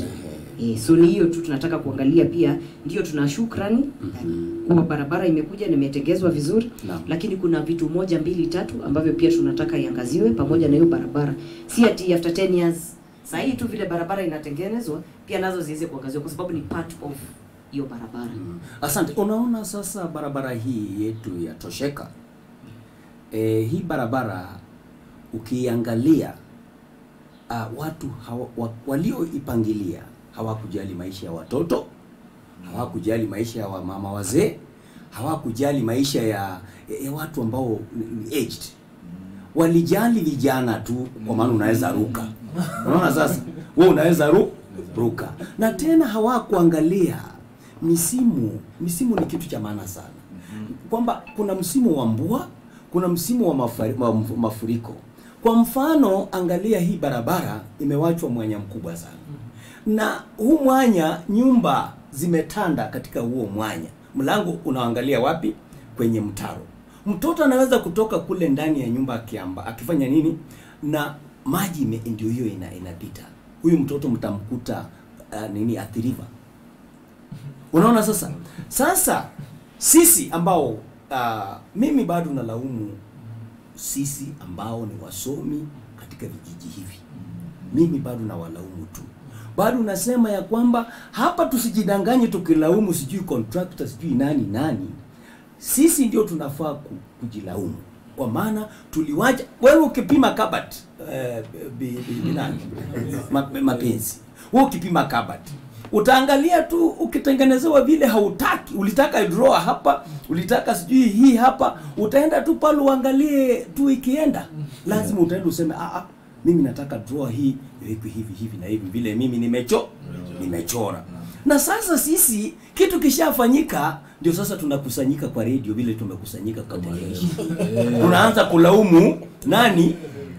So ni hiyo tu tunataka kuangalia pia. Ndio tuna shukrani kwa barabara imekuja na imetengezwa vizuri, lakini kuna vitu 1, 2, 3 ambavyo pia tunataka iangaziwe pamoja na hiyo barabara. Si ati after 10 years sasa hii tu vile barabara inatengenezwa pia nazo ziweze kuangaziwa, kwa sababu ni part of hiyo barabara. Asante. Unaona sasa barabara hii yetu ya Tosheka, hii barabara ukiangalia watu walioipangilia hawakujali maisha ya watoto, hawakujali maisha ya mama wazee, hawakujali maisha ya watu ambao ni aged. Walijali vijana tu, kwa maana unaweza ruka. Unaona sasa wewe unaweza ruka. Na tena hawakuangalia misimu ni kitu cha maana sana. Kwamba kuna msimu wa mvua, kuna msimu wa mafuriko. Kwa mfano, angalia hii barabara imewachwa mwanya mkubwa sana. Na huu mwanya, nyumba zimetanda katika huo mwanya. Mlango unaangalia wapi? Kwenye mtaro. Mtoto anaweza kutoka kule ndani ya nyumba akifanya nini? Na maji ndio hiyo inapita. Huyu mtoto mtamkuta athiriva. Unaona sasa? Sasa sisi ambao mimi bado nalaumu sisi ambao ni wasomi katika vijiji hivi. Mimi bado na walaumu tu. Bado nasema ya kwamba hapa tusijidanganye tukilaumu sijui contractor sijui nani. Sisi ndio tunafaa kujilaumu. Kwa maana tuliwacha wewe ukipima kabati mapenzi. Wewe ukipima kabati utaangalia tu, ukitengenezewa vile hautaki, ulitaka drawer hapa, ulitaka sijui hii hapa, utaenda tu pale uangalie tu ikienda. Lazima utaenda useme mimi nataka drawer hii hivi na hivi vile mimi nimechora. Na sasa sisi kitu kishafanyika, ndio sasa tunakusanyika kwa radio vile tumekusanyika kwa television. Tunaanza kulaumu nani?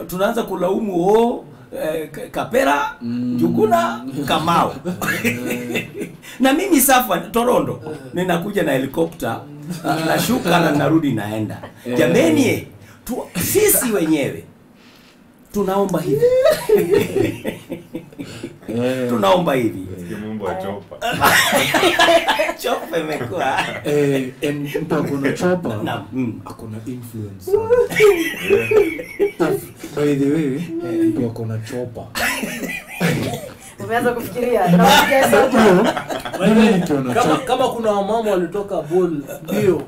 Tunaanza kulaumu Kapera, Njuguna, Kamau. Na mimi safa Torondo ninakuja na helikopta, nashuka na narudi naenda. Jameni, sisi wenyewe tunaomba hivi. Tunaomba hivi. Mungu achopa. Chopa imekuwa. Mtu akona chopa. Akona influence. By the way, mtu akona chopa. Umeanza kufikiria. Kama kuna wamama walitoka Bol, ndio.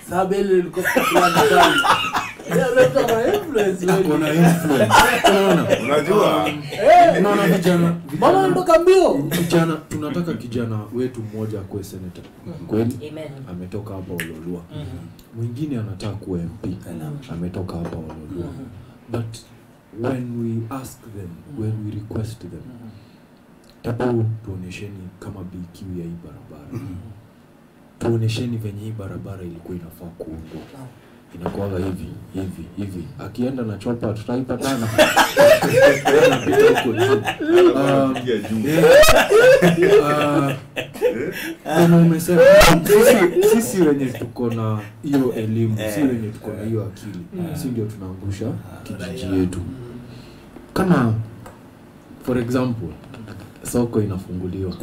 Sababu ile helikopta fulani. Kuna influence. Unajua Unaona Mama anatoka mbio. Kijana tunataka kijana wetu mmoja akuwe senator. Kweli? Amen. Ametoka hapa Ololua. Mwingine anataka kuwa MP. Ametoka hapa Ololua. But when we ask them, when we request them, tabu tuonesheni kama BQ ya hii barabara. Tuonesheni venye hii barabara ilikuwa inafaa kuundwa. Inakuwa hivi. Akienda na chopa tutaipatana. Kama umesema sisi wenye tuko na hiyo elimu, sisi wenye tuko na hiyo akili, si ndio tunaangusha kijiji yetu. Kama for example soko inafunguliwa.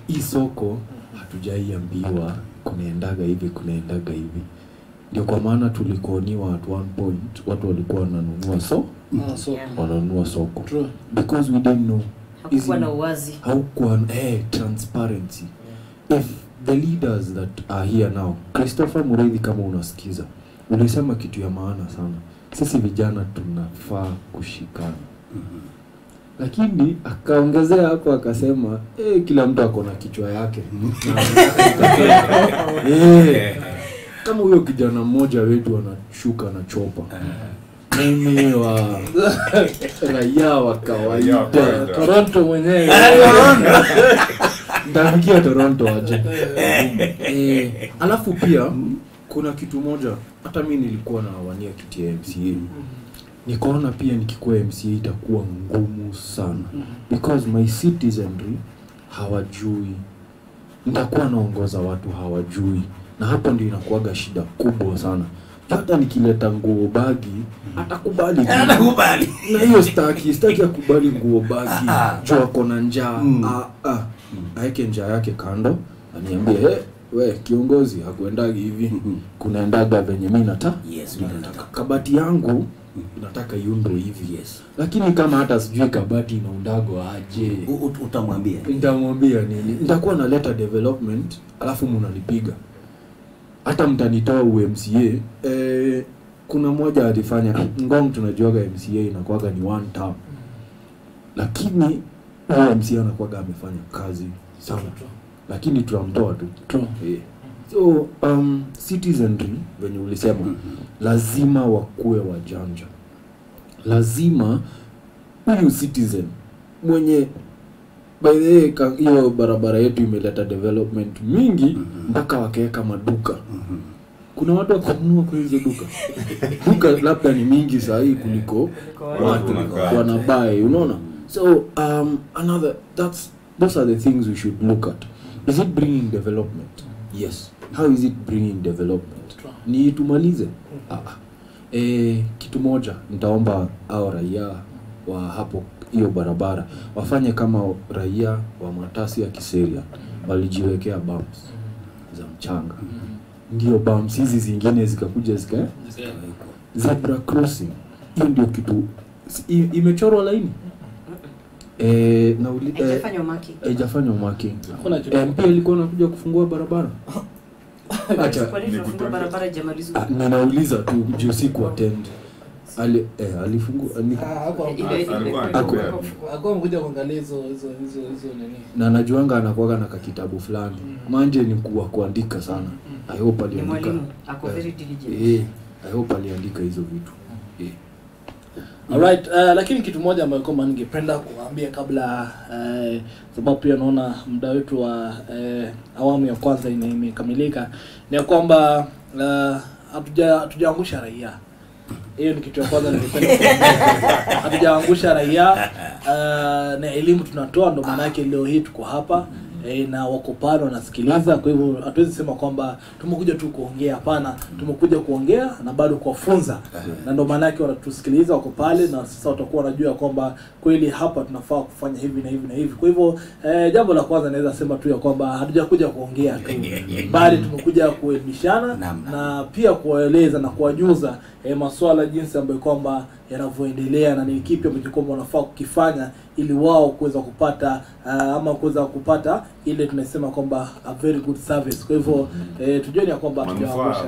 Hii soko hatujaiambiwa kunaendaga hivi. Ndio kwa maana tulikoniwa at one point watu walikuwa wananunua wananunua soko. True. Because we didn't know. Hakuwa na uwazi. Hakuwa transparency. If the leaders that are here now, Christopher Mureithi, kama unasikiza, ulisema kitu ya maana sana. Sisi vijana tunafaa kushikana. Lakini akaongezea hapo akasema kila mtu ako na kichwa yake. Kama huyo kijana mmoja wetu anashuka na chopa. Mimi wa raia wa kawaida Toronto mwenyewe. Ndafikia Toronto aje. Alafu pia kuna kitu moja hata mimi nilikuwa nawania kiti ya MCA. Nikaona pia nikikuwa MCA itakuwa ngumu sana because my citizenry hawajui. Nitakuwa naongoza watu hawajui. Na hapo ndio inakuwaga shida kubwa sana. Hata nikileta nguo bagi atakubali. Na hiyo staki akubali nguo bagi. Jua kona njaa. Aeke njaa yake kando. Aniambie we kiongozi hakuendagi hivi. Kunaendaga venye mimi nataka. Yes, nataka kabati yangu nataka iundo hivi. Yes. Lakini kama hata sijui kabati inaundago aje. Utamwambia. Nitamwambia nini? Nitakuwa naleta development alafu mnanipiga. Hata mtanitoa UMCA. Kuna mmoja alifanya Ngong, tunajuaga MCA inakuwaga ni one term. Lakini UMCA anakuwaga amefanya kazi sana. Lakini tunamtoa tu. So citizenry venye ulisema lazima wakuwe wajanja. Lazima huyu citizen mwenye by the way hiyo barabara yetu imeleta development mingi mpaka wakaweka maduka. Kuna watu wakununua kwa hizo duka labda ni mingi sahi kuliko watu wanabai, unaona. So those are the things we should look at. Is it bringing development? Yes. How is it bringing development? Ni tumalize. Kitu moja nitaomba hao raia wa hapo hiyo barabara wafanye kama raia wa Matasi ya Kiseria walijiwekea bumps za mchanga. Ndio bumps hizi zingine zikakuja zebra crossing. Hiyo ndio kitu imechorwa laini. Haijafanywa marking. MP alikuwa anakuja kufungua barabara. Acha kufungua barabara jamalizwa. Ninauliza tu juu siku attend. Alifungua Hakuwa mkuja kuangalia hizo nini. Na najuanga anakuaga na kitabu fulani. Manje ni kuandika sana. I hope aliandika. Mwalimu ako very diligent. I hope aliandika hizo vitu. Alright, lakini kitu moja ambayo kama ningependa kuambia kabla sababu pia naona muda wetu wa awamu ya kwanza imekamilika ni kwamba hatujaangusha raia. Hiyo ni kitu ya kwanza ningependa. Hatujaangusha raia na elimu tunatoa, ndo maana yake leo hii tuko hapa. Na wako pale wanasikiliza. Kwa hivyo hatuwezi sema kwamba tumekuja tu kuongea, hapana. Tumekuja kuongea na bado kuwafunza. Na ndio maana yake wanatusikiliza, wako pale na sasa watakuwa wanajua kwamba kweli hapa tunafaa kufanya hivi na hivi na hivi. Kwa hivyo jambo la kwanza naweza sema tu ya kwamba hatujakuja kuongea tu, bali tumekuja kuelimishana na pia kuwaeleza na kuwajuza masuala jinsi ambayo kwamba yanavyoendelea na ni kipi ambacho kwamba wanafaa kukifanya ili wao kuweza kupata ama kuweza kupata ile tunasema kwamba a very good service. Kwa hivyo tujue ya kwamba manufaa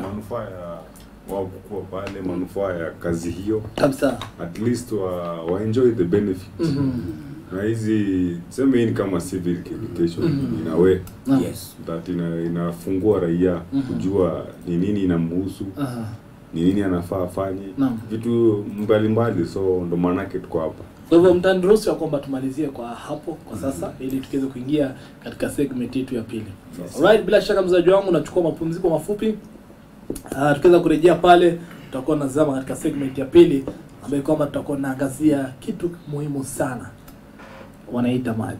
wao kuwa pale, manufaa ya kazi hiyo Kabisa. at least wa enjoy the benefits. Na hizi sema hii ni kama civic education in a way Yes. that inafungua raia kujua ni nini inamhusu, ni nini anafaa afanye, vitu mbalimbali, so ndo maana yake tuko hapa. Kwa hivyo mtaniruhusu ya kwamba tumalizie kwa hapo kwa sasa ili tukiweze kuingia katika segment yetu ya pili. Alright, bila shaka mzaji wangu nachukua mapumziko mafupi. Tukiweza kurejea pale tutakuwa nazama katika segment ya pili ambayo kwamba tutakuwa naangazia kitu muhimu sana. Wanaita maji.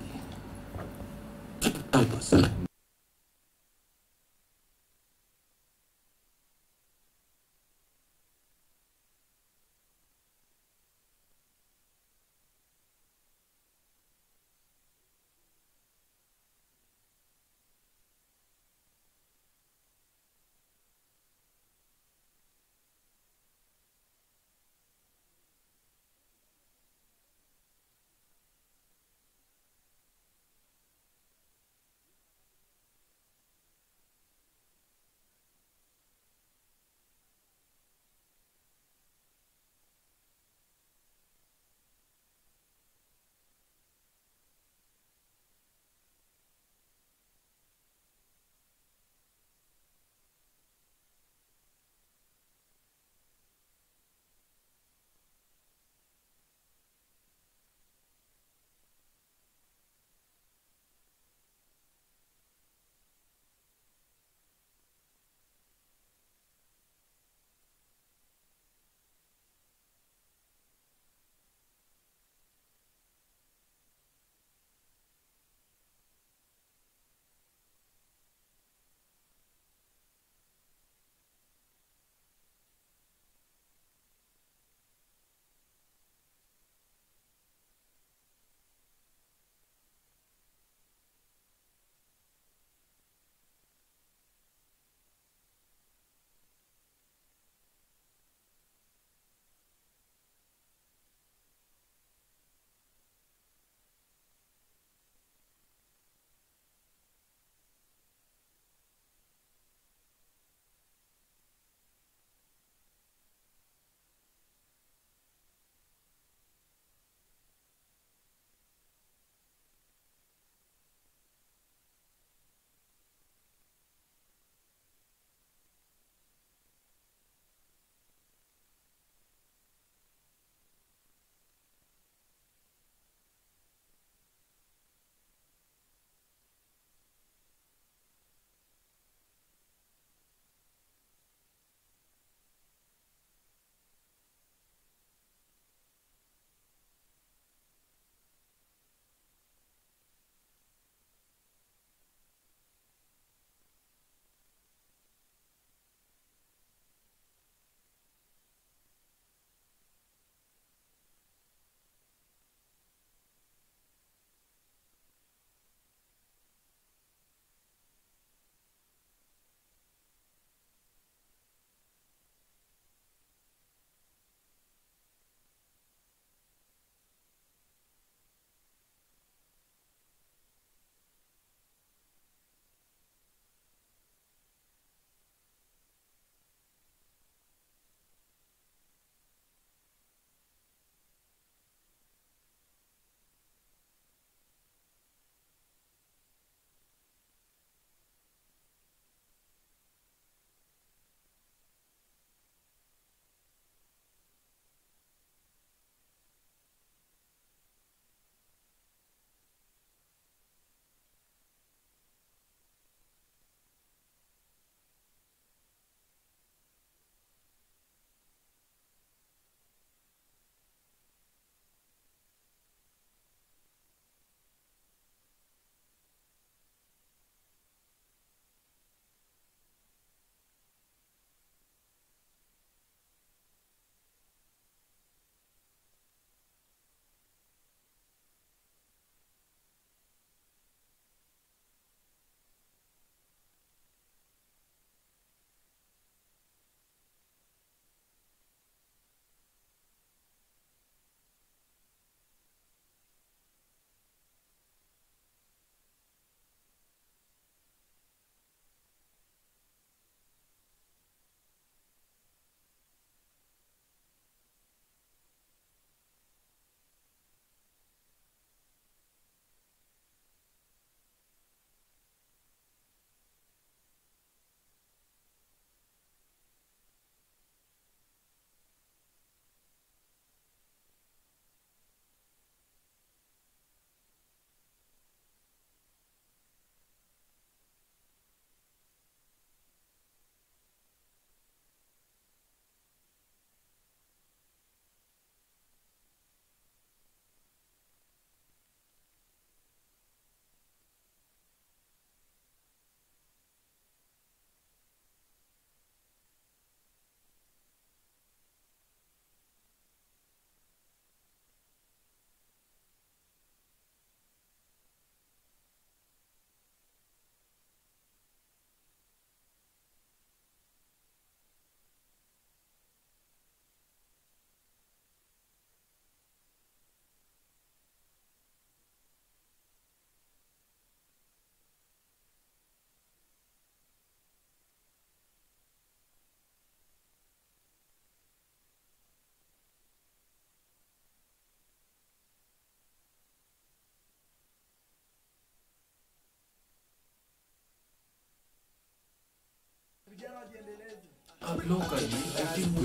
Locally, I think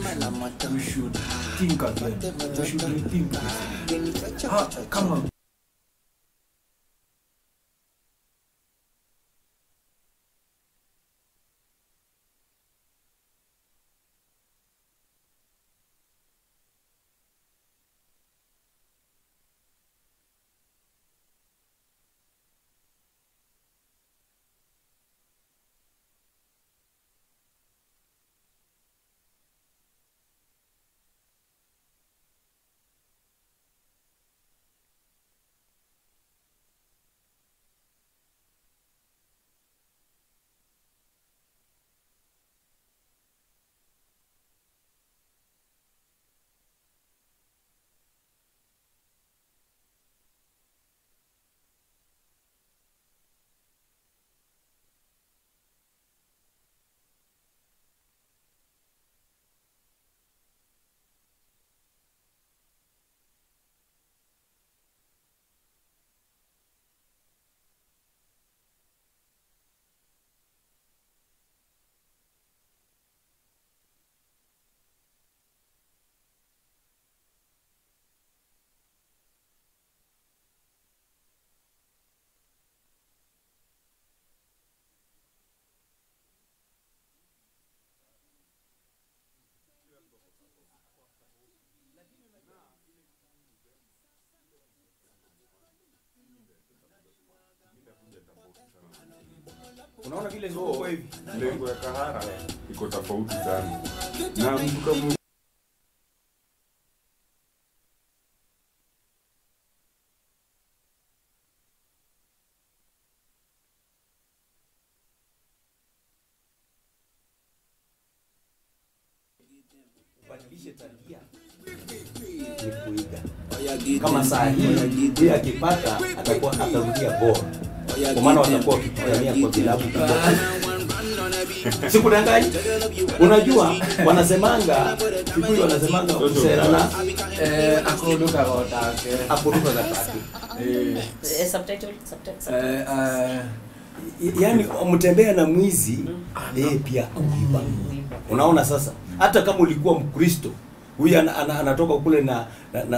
we should think again. We should rethink this. Come on. Unaona vile ziko hivi. Lengo ya Kahara iko tofauti sana. Na mtu kama kubadilisha tabia ni kuiga. Kama saa hii akipata atakuwa atarudia bora. Kwa maana watakuwa wakikutania kwa vilabu kubwa. Sikudanganyi. Unajua wanasemanga Kikuyu wanasemanga kuserana Akuruka gotake. akuruka gatatu. Subtitle. Yaani mtembea na mwizi pia kuiba. Unaona sasa hata kama ulikuwa Mkristo huyu anatoka kule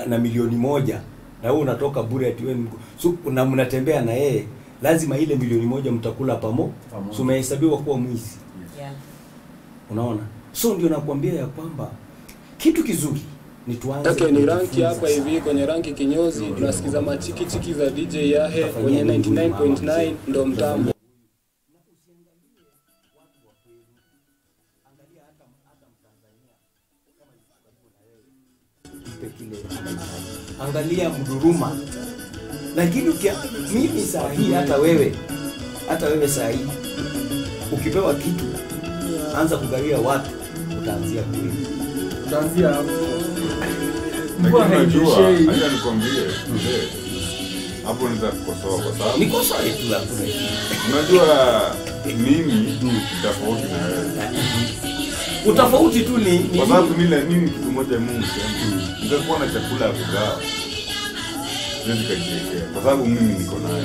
na milioni 1 na wewe unatoka bure ati wewe so mnatembea na yeye lazima ile milioni 1 mtakula pamoja. So umehesabiwa kuwa mwizi. Yeah. Unaona? So ndio nakwambia ya kwamba kitu kizuri ni tuanze. Okay, ni ranki hapa hivi kwenye ranki kinyozi tunasikiza machiki za DJ Yahe kwenye 99.9 ndo mtambo. Angalia Mduruma. Lakini mimi saa hii hata wewe saa hii ukipewa kitu anza kugawia watu utaanzia kule. Utaanzia hapo. unajua acha nikwambie hapo naweza kukosoa kwa sababu nikosoa tu hapo. Unajua mimi tofauti na wewe. Utofauti tu ni kwa sababu mimi kitu moja Mungu sema. Ningekuwa na chakula ya kugawa. Siwezi kujiwekea kwa sababu mimi niko nayo.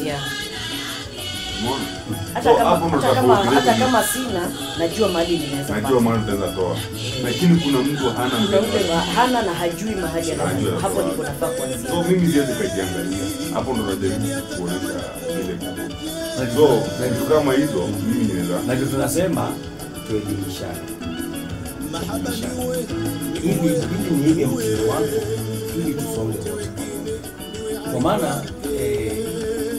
Yeah. Umeona? Hata kama sina najua mahali ninaweza. Najua mahali naweza toa. Lakini kuna mtu hana na hajui mahali anapo. Hapo ndipo nafaa kuanzia. So mimi siwezi kujiangalia. Hapo ndo najaribu kuonesha ile kitu. So vitu kama hizo mimi ninaweza. Na ndio tunasema tuelimishane. Hivi ni ile mtindo wako ili tusonge. Kwa maana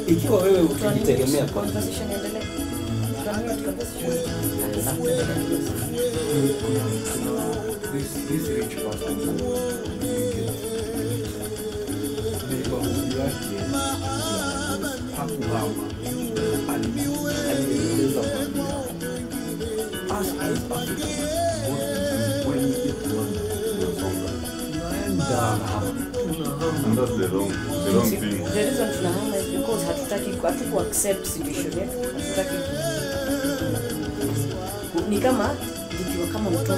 ikiwa wewe ukitegemea conversation endelee. This rich person And that's the wrong thing. The reason tunahama is because hatuku accept situation yetu. Hatutaki. Ni kama nikiwa kama mtoto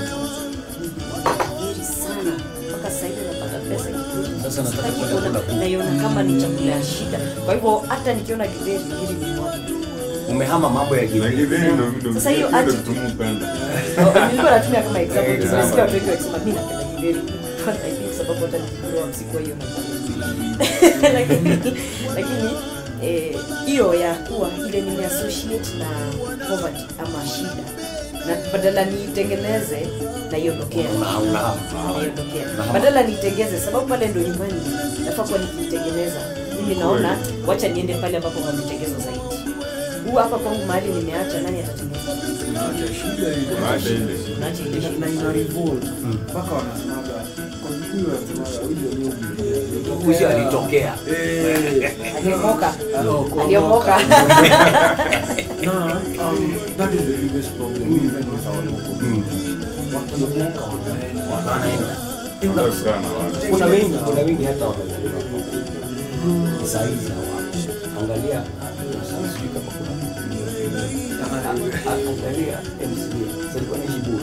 ni sana mpaka sasa hivi napata pesa kidogo. Sasa nataka kwenda kula. Naiona kama ni chakula ya shida. Kwa hivyo hata nikiona githeri hili ni moja. umehama mambo ya Na githeri. githeri ndo Sasa hiyo ndo attitude. tumupenda. Nilikuwa natumia kama example, Yeah. tunasikia watu wengi wakisema mimi napenda githeri. I think sababu hata nilikuwa msikuwa hiyo lakini hiyo ya kuwa ile nime associate na poverty ama shida, na badala niitengeneze na iondokea, badala niitengeze, sababu pale ndo nyumbani nafaa kuwa nikitengeneza. Mimi naona wacha niende pale ambapo wametengenezwa zaidi. Huu hapa kwangu mahali nimeacha, nani atatengeneza? Naacha shida hiyo. Naacha ile shida. Naacha ile shida. Na ina revolt. Mpaka wanasemaga kwa Kikuyu wanasemaga hiyo ndio Kushi alitokea. Aliomoka. Aliomoka. That is the biggest problem even with our local. Wakiomoka wanaenda. Ndio sana watu. Kuna wengi hata wanazaliwa saizi hawa. Angalia sasa sijui kama kuna angalia MCA sasa ni shibu.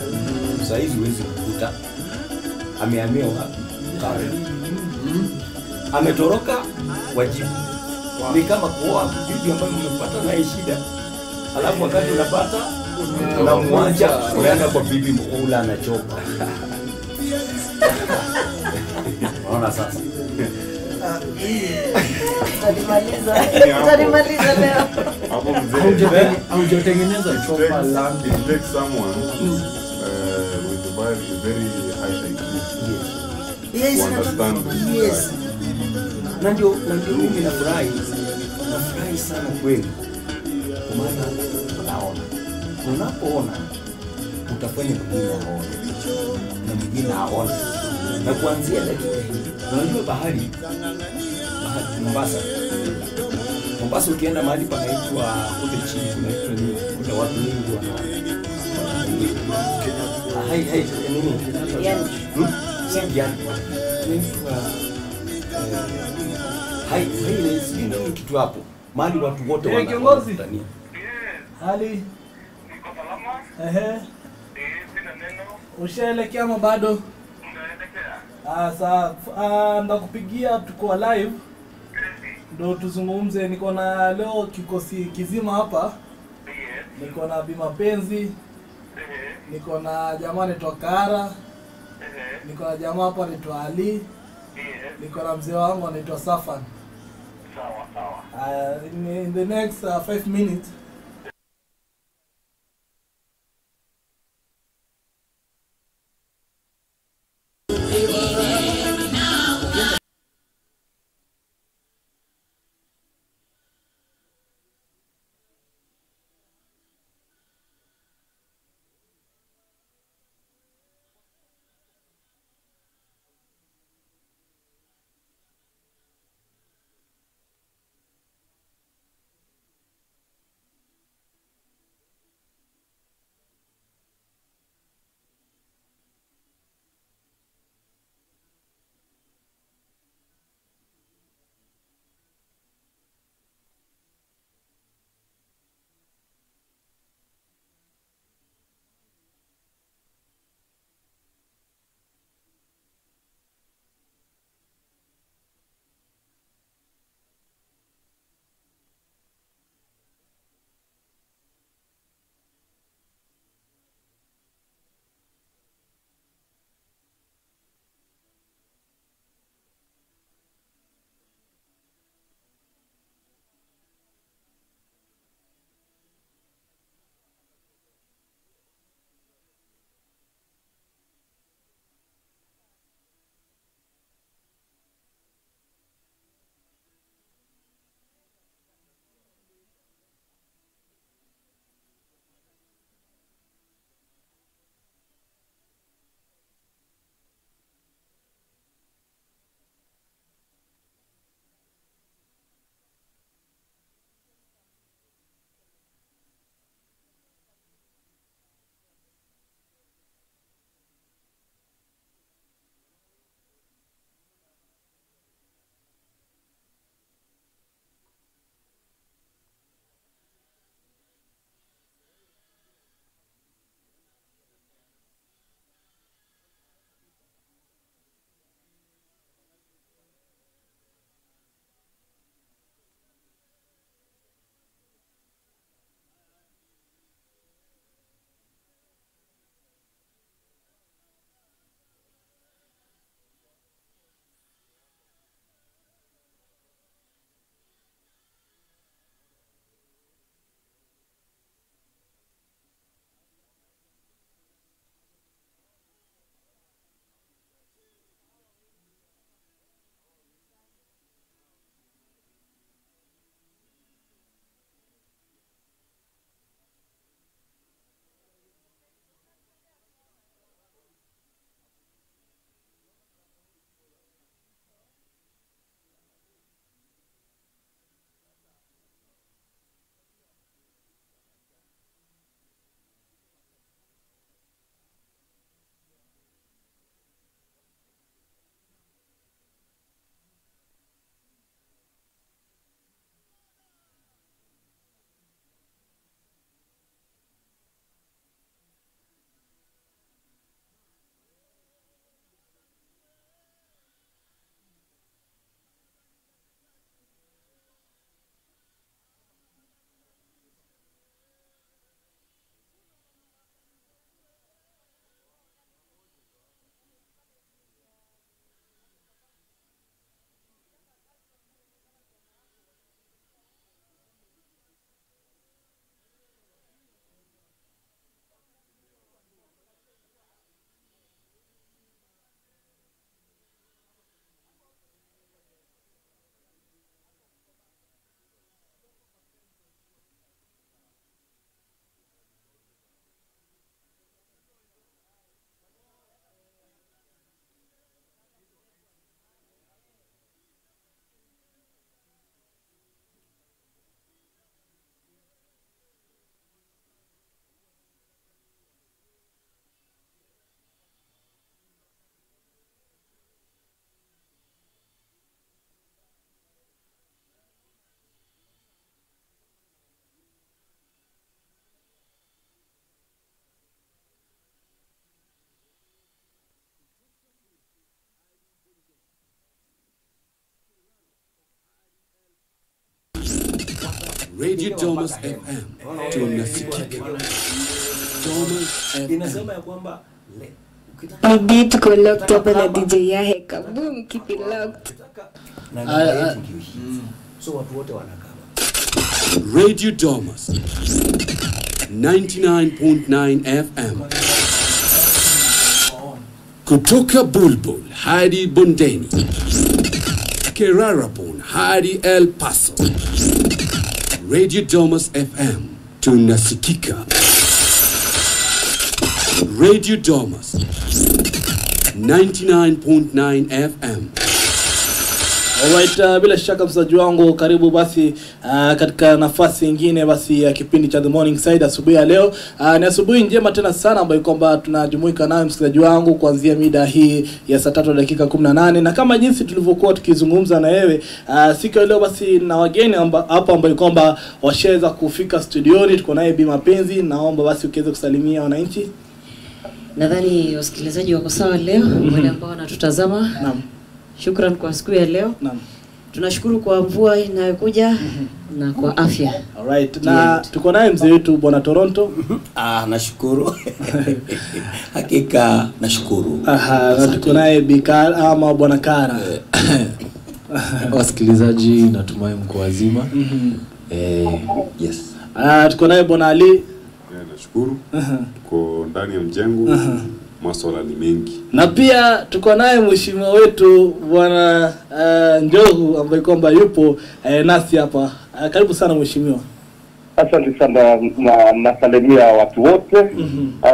Saizi huwezi kukuta amehamia wapi? Ametoroka Wajibu. Ni kama kuoa bibi ambayo umepata naye shida. Alafu wakati unapata unamwacha unaenda kwa bibi mkula anachoka. Unaona sasa. Tutamaliza leo. Hapo mzee. Haujatengeneza chopa land. It takes someone with a very high IQ. Yes, To understand this. yes. Na ndio mimi nafurahi sana kweli. Kwa maana unaona. Unapoona utafanya mwingine aone. Na mwingine aone. Na kuanzia dakika hii. Unajua bahari Mombasa ukienda mahali panaitwa kule chini kunaitwa nini? Kuna watu wengi wana nini? Yaani Si yani. Sijui kitu hapo. Mahali watu wote wana kiongozi. wanakutania. Hali Niko salama. ehe, Sina neno. ushaelekea ama bado? Unaelekea. Sasa ndakupigia, tuko live ndo tuzungumze. Niko na leo kikosi kizima hapa. Yes. Niko na Bima Penzi, niko na jamaa anaitwa Kara, niko na jamaa hapa anaitwa Ali, Yes. niko na mzee wangu anaitwa Safan. Sawa sawa. In the next 5 minutes Radio Thomas FM tunasikika. Thomas FM inasema ya kwamba Maybe tuko locked up na DJ Yahe. Kaboom, keep it locked. So watu wote wanakaa. Radio Thomas 99.9 FM kutoka Bulbul hadi Bondeni, Kerarapon hadi El Paso. Radio Thomas FM tunasikika. Radio Thomas 99.9 FM. Alright, bila shaka msaji wangu karibu basi katika nafasi nyingine basi ya kipindi cha The Morning Side asubuhi ya leo. Ni asubuhi njema tena sana ambayo kwamba tunajumuika nawe msikilizaji wangu kuanzia mida hii ya saa 3 dakika 18, na kama jinsi tulivyokuwa tukizungumza na wewe siku ya leo basi na wageni hapa ambao kwamba washaweza kufika studioni. Tuko naye Bi Mapenzi, naomba basi ukiweze kusalimia wananchi. Nadhani wasikilizaji wako sawa leo, wale ambao wanatutazama. Naam. Shukrani kwa siku ya leo. Naam. Tunashukuru kwa mvua inayokuja na kwa afya. Alright, na tuko naye mzee wetu Bwana Toronto. Nashukuru. Hakika nashukuru. Na tuko naye Bikara ama Bwana Kara. Wasikilizaji natumai mko wazima. Yes. Tuko naye Bwana Ali. Nashukuru. Tuko ndani ya mjengo. Masuala ni mengi. Na pia tuko naye mheshimiwa wetu Bwana Njogu ambaye kwamba yupo nasi hapa. Karibu sana mheshimiwa. Asante sana, nasalimia watu wote.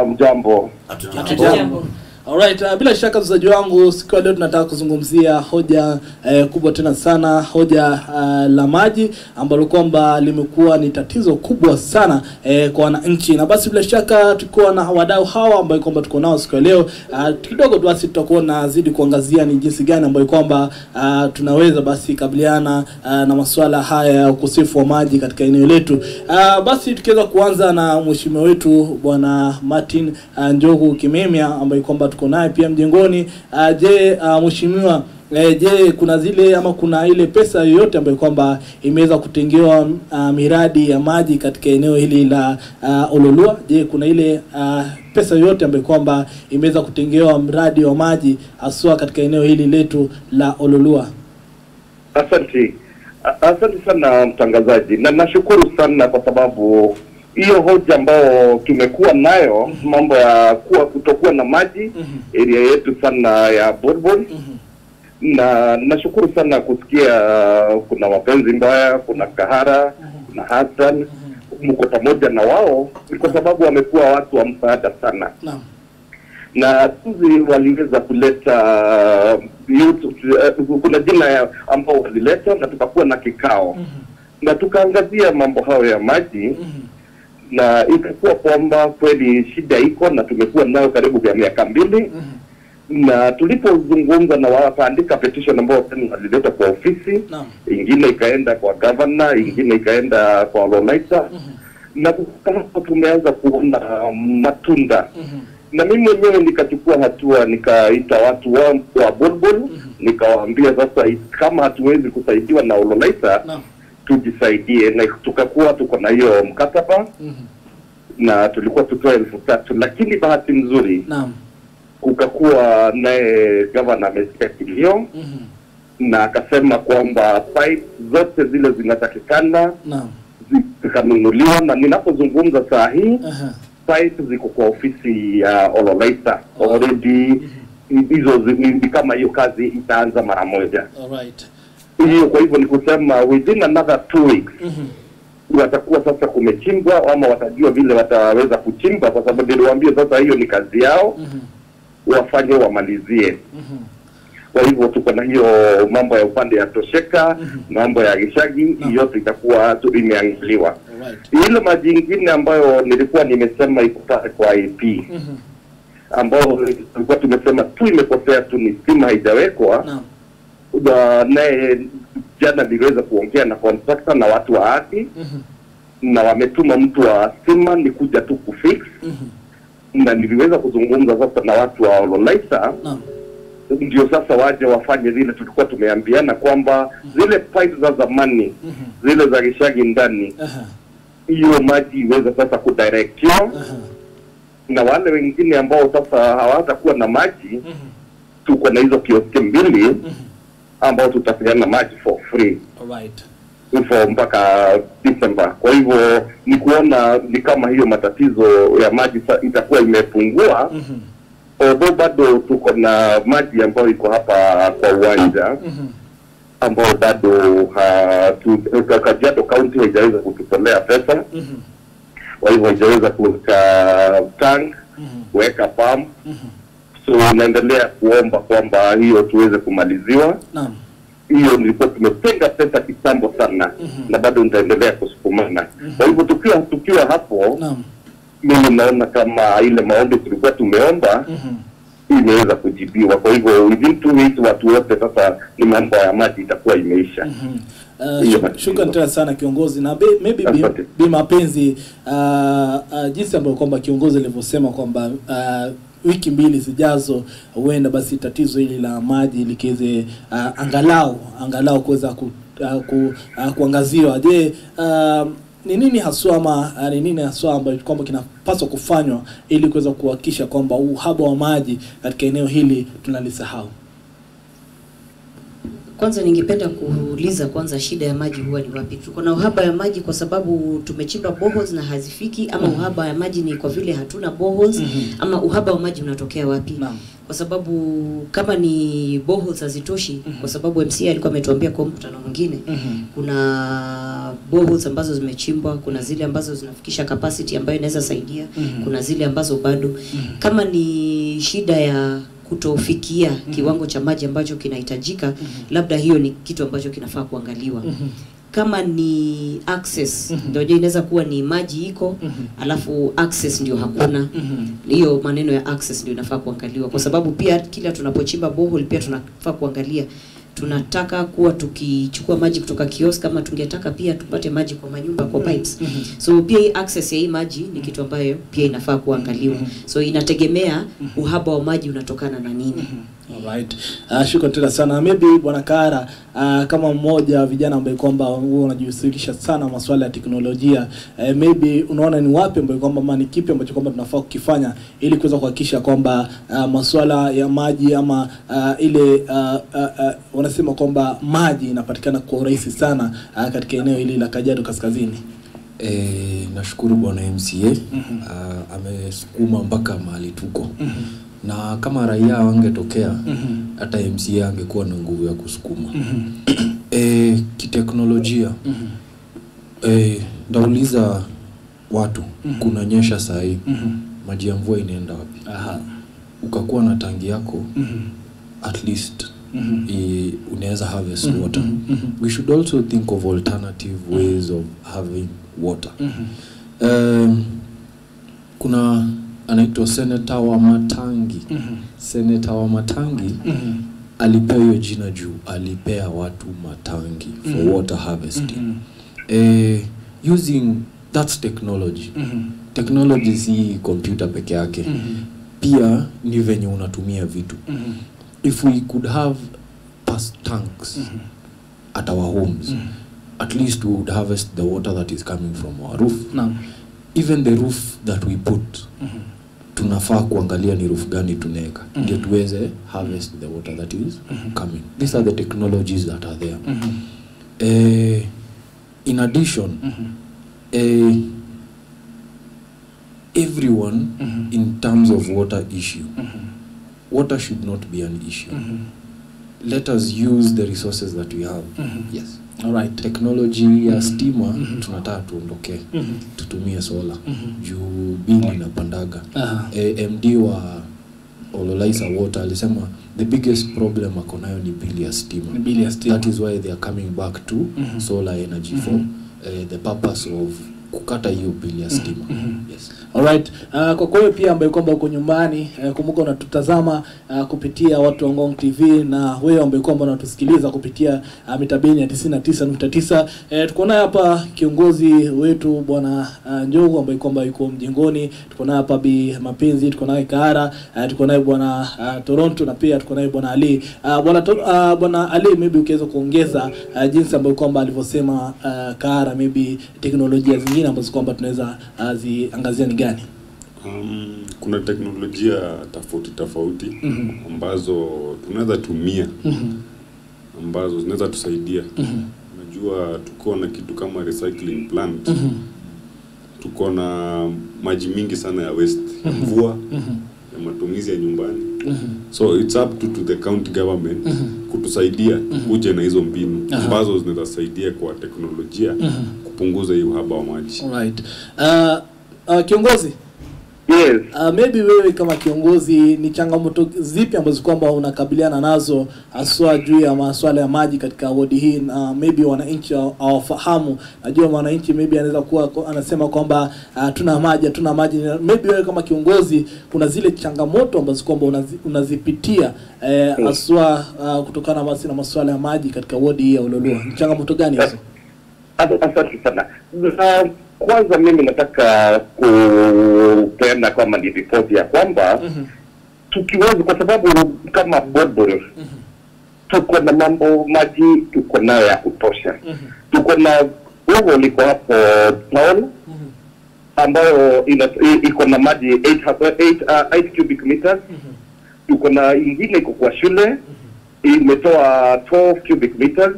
Mjambo. Hatujambo. Alright, bila shaka mzaji wangu siku leo tunataka kuzungumzia hoja kubwa tena sana, hoja la maji ambalo kwamba limekuwa ni tatizo kubwa sana kwa wananchi. Na basi bila shaka tuko na wadau hawa ambao kwamba tuko nao siku leo. Kidogo tu basi tutakuwa nazidi kuangazia ni jinsi gani ambayo kwamba tunaweza basi kabiliana na masuala haya ya ukosefu wa maji katika eneo letu. Basi tukiweza kuanza na mheshimiwa wetu Bwana Martin Njogu Kimemia ambaye kwamba tuko naye pia mjengoni. Je, mheshimiwa, je kuna zile ama kuna ile pesa yoyote ambayo kwamba imeweza kutengewa miradi ya maji katika eneo hili la Ololua? Je, kuna ile pesa yoyote ambayo kwamba imeweza kutengewa mradi wa maji haswa katika eneo hili letu la Ololua? Asante sana mtangazaji, na nashukuru sana kwa sababu hiyo hoja ambayo tumekuwa nayo, mambo ya kutokuwa na maji area yetu sana ya Bulbul. Na nashukuru sana kusikia kuna Mapenzi Mbaya, kuna Kahara, kuna Hassan, mko pamoja na wao kwa sababu wamekuwa watu wa msaada sana. Naam. Na tuzi waliweza kuleta kuna jina ambao walileta na tukakuwa na kikao. Na tukaangazia mambo hayo ya maji. Na ikakuwa kwamba kweli shida iko na tumekuwa nayo karibu ya miaka 2. Na tulipozungumza na wakaandika petition ambayo walileta kwa ofisi, ingine ikaenda kwa governor, ingine ikaenda kwa Lolaita. Na kama tumeanza kuona matunda. Na mimi mwenyewe nikachukua hatua, nikaita watu wa Bulbul, nikawaambia sasa kama hatuwezi kusaidiwa na Lolaita, tujisaidie. Na tukakuwa tuko na hiyo mkataba. Na tulikuwa tutoa 3,000, lakini bahati nzuri kukakuwa naye governor amesikia kilio. Na akasema kwamba pipe zote zile zinatakikana zikanunuliwa. Na ninapozungumza saa hii pipe ziko kwa ofisi ya Ololaita already. Hizo kama hiyo kazi itaanza mara moja. Alright. Hiyo kwa hivyo ni kusema within another 2 weeks watakuwa sasa kumechimbwa, ama watajua vile wataweza kuchimba, kwa sababu niliwaambia sasa hiyo ni kazi yao. Wafanye wamalizie. Kwa hivyo tuko na hiyo mambo ya upande ya Tosheka, mambo ya Gishagi, yote itakuwa tu imeangaliwa. Ile maji nyingine ambayo nilikuwa nimesema iko kwa IP, ambao tulikuwa tumesema tu imekosea tu ni stima haijawekwa. Naye jana niliweza kuongea na contractor na watu wa ardhi. Na wametuma mtu wa stima ni kuja tu kufix. Na niliweza kuzungumza sasa na watu wa Lolaita. ndio sasa waje wafanye zile tulikuwa tumeambiana kwamba zile pipes za zamani zile za Gishagi ndani hiyo maji iweze sasa kudirectiwa na wale wengine ambao sasa hawatakuwa na maji tuko na hizo kioski mbili ambao tutapeana maji for free. Alright. For mpaka December. Kwa hivyo ni kuona ni kama hiyo matatizo ya maji itakuwa imepungua. Although bado tuko na maji ambayo iko hapa kwa uwanja ambao bado Kajiado County haijaweza kututolea pesa. Kwa hivyo haijaweza kuweka tank, kuweka pump. So naendelea kuomba kwamba hiyo tuweze kumaliziwa. Naam. Hiyo nilikuwa tumetenga pesa kitambo sana na bado nitaendelea kusukumana. Kwa hivyo tukiwa hapo mimi naona kama ile maombi tulikuwa tumeomba imeweza kujibiwa. Kwa hivyo within 2 weeks watu wote sasa ni mambo ya maji itakuwa imeisha. Shukrani tena sana kiongozi, na maybe mapenzi jinsi ambayo kwamba kiongozi alivyosema kwamba wiki 2 zijazo huenda basi tatizo hili la maji likiweze angalau kuweza kuangaziwa. Je, ni nini haswa ambayo kwamba kinapaswa kufanywa ili kuweza kuhakikisha kwamba uhaba wa maji katika eneo hili tunalisahau? Kwanza ningependa kuuliza kwanza shida ya maji huwa ni wapi? Tuko na uhaba ya maji kwa sababu tumechimba boreholes na hazifiki, ama uhaba ya maji ni kwa vile hatuna boreholes, ama uhaba wa maji unatokea wapi? Kwa sababu kama ni boreholes hazitoshi, kwa sababu MCA alikuwa ametuambia kwa mkutano mwingine, kuna boreholes ambazo zimechimbwa, kuna zile ambazo zinafikisha capacity ambayo inaweza saidia, kuna zile ambazo bado. Kama ni shida ya kutofikia kiwango cha maji ambacho kinahitajika, labda hiyo ni kitu ambacho kinafaa kuangaliwa. Kama ni access, ndio inaweza kuwa ni maji iko, alafu access ndio hakuna. Hiyo maneno ya access ndio inafaa kuangaliwa, kwa sababu pia kila tunapochimba borehole pia tunafaa kuangalia tunataka kuwa tukichukua maji kutoka kiosk, kama tungetaka pia tupate maji kwa manyumba kwa pipes. So pia hii access ya hii maji ni kitu ambayo pia inafaa kuangaliwa. So inategemea uhaba wa maji unatokana na nini. Alright. Shukrani tena sana. Maybe Bwana Kara, kama mmoja wa vijana ambaye kwamba unajihusisha sana masuala ya teknolojia, maybe unaona ni wapi ambaye kwamba ni kipi ambacho kwamba tunafaa kukifanya ili kuweza kuhakikisha kwamba masuala ya maji ama ile wanasema kwamba maji inapatikana kwa urahisi sana katika eneo hili la Kajiado Kaskazini? Nashukuru Bwana MCA amesukuma mpaka mahali tuko. Na kama raia wangetokea hata MCA angekuwa na nguvu ya kusukuma. Kiteknolojia ndauliza watu kunanyesha saa hii, maji ya mvua inaenda wapi? Ukakuwa na tangi yako, at least unaweza harvest water. We should also think of alternative ways of having water. Kuna anaitwa Senator wa Matangi. Senator wa Matangi alipewa hiyo jina juu alipea watu matangi for water harvesting. Using that technology. Technology si computer peke yake. Pia ni venye unatumia vitu. If we could have past tanks at our homes, at least we would harvest the water that is coming from our roof. Even the roof that we put, tunafaa kuangalia ni roof gani tunaweka ndio tuweze harvest the water that is coming. These are the technologies that are there. In addition, everyone in terms of water issue, water should not be an issue. Let us use the resources that we have. Yes. Alright. Technology ya stima tunataka tuondoke, tutumie solar. Juu bili na pandaga. MD wa Ololaisa Water alisema the biggest problem akonayo ni bili ya stima. That is why they are coming back to solar energy for the purpose of kukata hiyo bili ya stima. Yes. Alright, kwa kweli pia ambaye kwamba uko nyumbani, kumbuka unatutazama kupitia watu wa Ngong TV, na wewe ambaye kwamba unatusikiliza kupitia mitabeni ya 99.9. Tuko naye hapa kiongozi wetu bwana Njogu ambaye kwamba yuko mjengoni, tuko naye hapa Bi Mapenzi, tuko naye Kaara, tuko naye bwana Toronto, na pia tuko naye bwana Ali. Bwana Ali, maybe ukiweza kuongeza jinsi ambayo kwamba alivyosema Kaara, maybe teknolojia zingine ambazo kwamba tunaweza ziangazia ni gani? Kuna teknolojia tofauti ambazo tunaweza tumia ambazo zinaweza tusaidia. Unajua tuko na kitu kama recycling plant. Tuko na maji mingi sana ya waste, mvua, ya matumizi ya nyumbani. So it's up to the county government kutusaidia kuje na hizo mbinu ambazo zinaweza saidia kwa teknolojia kupunguza hiyo uhaba wa maji. Alright. Kiongozi, yes. Maybe wewe kama kiongozi ni changamoto zipi ambazo kwamba unakabiliana nazo haswa juu ya masuala ya maji katika wodi hii, na maybe wananchi hawafahamu? Najua wananchi maybe anaweza kuwa anasema kwamba tuna maji. Maybe wewe kama kiongozi kuna zile changamoto ambazo kwamba unazipitia haswa kutokana basi na masuala ya maji katika wodi hii ya Ololua. Ni changamoto gani hizo? Asante sana. Kwanza mimi nataka kupeana kama ni ripoti ya kwamba tukiweza, kwa sababu kama Bolbol tuko na mambo maji, tuko nayo ya kutosha. Tuko na huo liko hapo town ambayo iko na maji 8 cubic meters. Tuko na ingine iko kwa shule imetoa 12 cubic meters.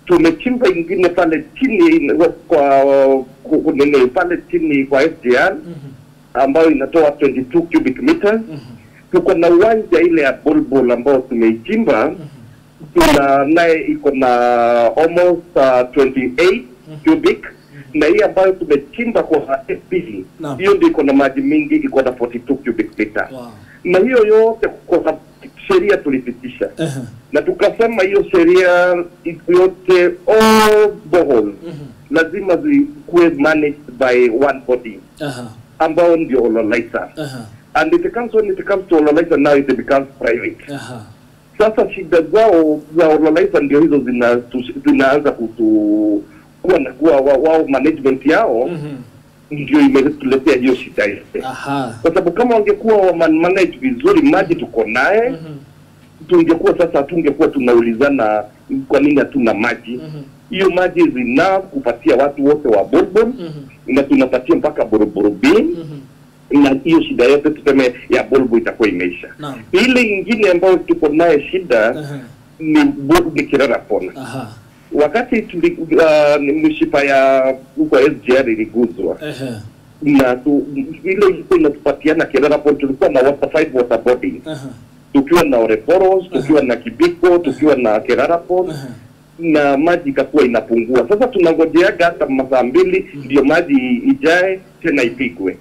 Tumechimba ingine pale chini pale chini kwa SGR ambayo inatoa 22 cubic meters. Tuko na uwanja ile ya Bolbol ambayo tumeichimba, tuna naye iko na almost 28 cubic, na hii ambayo tumechimba kwa FPC hiyo ndio iko na maji mingi, iko na 42 cubic meters. Na hiyo yote kwa sheria tulipitisha. Na tukasema hiyo sheria yote all boreholes lazima zikuwe managed by one body ambao ndio Ololaiza. And it comes to Ololaiza now it becomes private. Sasa shida zao za Ololaiza ndio hizo zinaanza kuwa wao management yao ndio imetuletea hiyo shida yote. Kwa sababu kama wangekuwa wa manage vizuri maji tuko naye, tungekuwa sasa tungekuwa tunaulizana kwa nini hatuna maji. Hiyo maji zina kupatia watu wote wa Bolbol, na tunapatia mpaka Boroborobin, na hiyo shida yote tuseme ya Bolbol itakuwa imeisha. Ile ingine ambayo tuko naye shida ni Kirarapona. Wakati mshipa ya huko SGR iliguzwa, na ile ilikuwa inatupatiana Kirarapona, tulikuwa na water 5 water bodies. Tukiwa na Oreporos, tukiwa na Kibiko, tukiwa na Kirarapona, na maji ikakuwa inapungua. Sasa tunangojeaga hata masaa 2 ndio maji ijae tena ipigwe.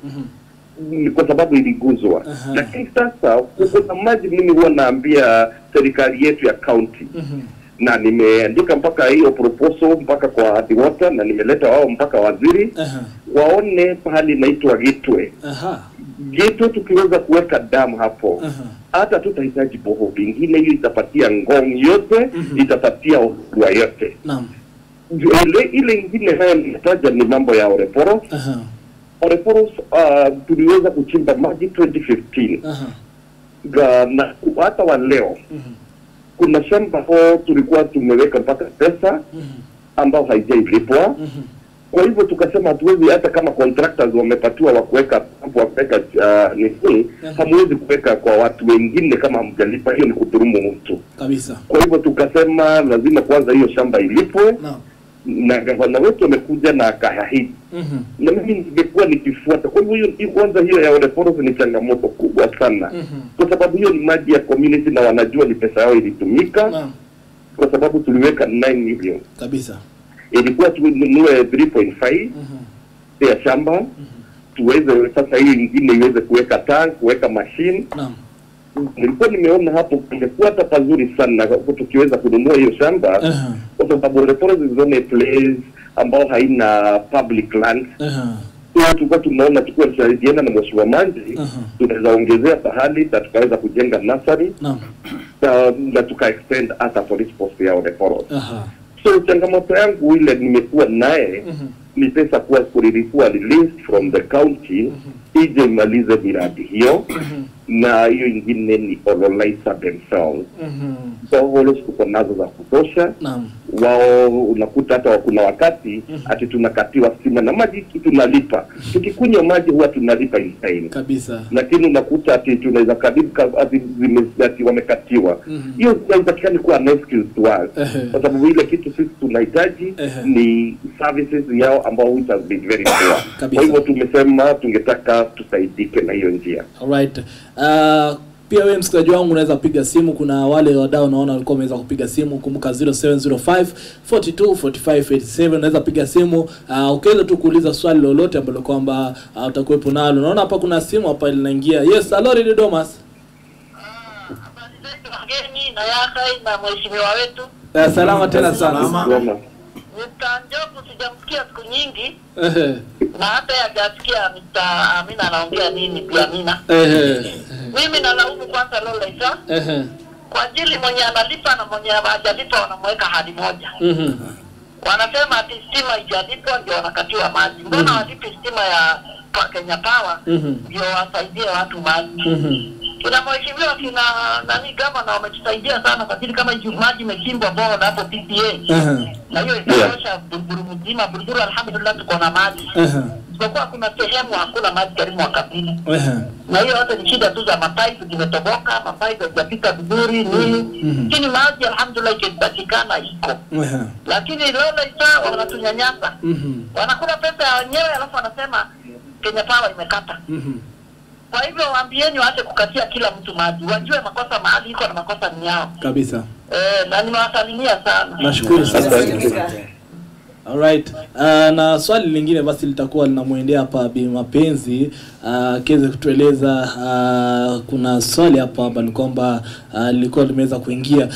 Kwa sababu iliguzwa. Lakini sasa kuna maji, mimi huwa naambia serikali yetu ya county, na nimeandika mpaka hiyo proposal mpaka kwa the water, na nimeleta wao mpaka waziri waone pahali inaitwa Gateway. Gateway tukiweza kuweka damu hapo, hata tutahitaji boho vingine, hiyo itapatia Ngong yote, itapatia Ololua yote. Ile ingine haya nitaja ni mambo ya Oreporos. Oreporos tuliweza kuchimba maji 2015. Na hata wa leo kuna shamba ho tulikuwa tumeweka mpaka pesa ambao haijailipwa. Kwa hivyo tukasema hatuwezi, hata kama contractors wamepatiwa wa kuweka hamwezi kuweka kwa watu wengine kama hamjalipa, hiyo ni kudhulumu mtu kabisa. Kwa hivyo tukasema lazima kwanza hiyo shamba ilipwe. Na gavana wetu amekuja na akaahidi. Na mimi ningekuwa nikifuata. Kwa hivyo hiyo kwanza hiyo ya Oreporos ni changamoto kubwa sana. Kwa sababu hiyo ni maji ya community na wanajua ni pesa yao ilitumika. Kwa sababu tuliweka 9 million kabisa. Ilikuwa tununue 3.5 ya shamba. Tuweze sasa hii nyingine iweze kuweka tank, kuweka machine. Nilikuwa nimeona hapo ingekuwa hata pazuri sana tukiweza kununua hiyo shamba. Kwa sababu Oreporos is on a place ambao haina public land. So tulikuwa tunaona tukiwa tunasaidiana na Mheshimiwa Manji tunaweza ongezea pahali na tukaweza kujenga nursery na tuka extend hata police post yao the forest. So changamoto yangu ile nimekuwa naye ni pesa kuwa kulikuwa released from the county ije imalize miradi hiyo na hiyo ingine ni Ololaisa themselves. So wale tuko nazo za kutosha. Wao unakuta hata kuna wakati ati tunakatiwa stima na maji tunalipa. Tukikunywa maji huwa tunalipa insane kabisa. Lakini unakuta ati tunaweza kadibika ati wamekatiwa. Hiyo inawezekana kuwa an excuse to us. Kwa sababu ile kitu sisi tunahitaji ni services yao ambao it has been very poor. Kwa hivyo tumesema tungetaka tusaidike na hiyo njia. Alright. Pia wewe msikilizaji wangu unaweza piga simu. Kuna wale wadau naona walikuwa wameweza kupiga simu. Kumbuka 0705 42 45 87. Unaweza piga simu ukiweza tu kuuliza swali lolote ambalo kwamba utakuwepo nalo. Naona hapa kuna simu hapa inaingia. Yes, hello Radio Domas. Wageni na Yakai na mheshimiwa wetu. Salama tena sana. Mtanjoku sijamsikia siku nyingi. Na hata hajasikia Mr. Amina anaongea nini pia Amina. Mimi nalaumu kwanza Ololaisa. Kwa ajili mwenye analipa na mwenye hajalipa wanamweka hadi moja. Wanasema ati stima haijalipwa ndio wanakatiwa maji. Mbona walipe stima ya Kenya Power ndio wasaidie watu maji. Kuna mheshimiwa kina nani gavana wametusaidia sana kwa ajili kama maji imechimbwa bora hapo PPA. Na hiyo inatosha Buruburu mzima. Buruburu alhamdulillah tuko na maji. Kwa kuna sehemu hakuna maji karibu mwaka mbili. Na hiyo hata ni shida tu za mapaipu zimetoboka, mapaipu hazijapita vizuri nini. Lakini maji alhamdulillah ikipatikana iko. Lakini Ololaisa wanatunyanyasa. Wanakula pesa ya wenyewe alafu wanasema Kenya Power imekata. Kwa hivyo waambieni waache kukatia kila mtu maji. Wajue makosa mahali iko na makosa ni yao. Kabisa. Na nimewasalimia sana. Nashukuru sana. Alright. Na swali lingine basi litakuwa linamwendea hapa Bi Mapenzi kiweze kutueleza kuna swali hapa ambalo kwamba lilikuwa limeweza kuingia.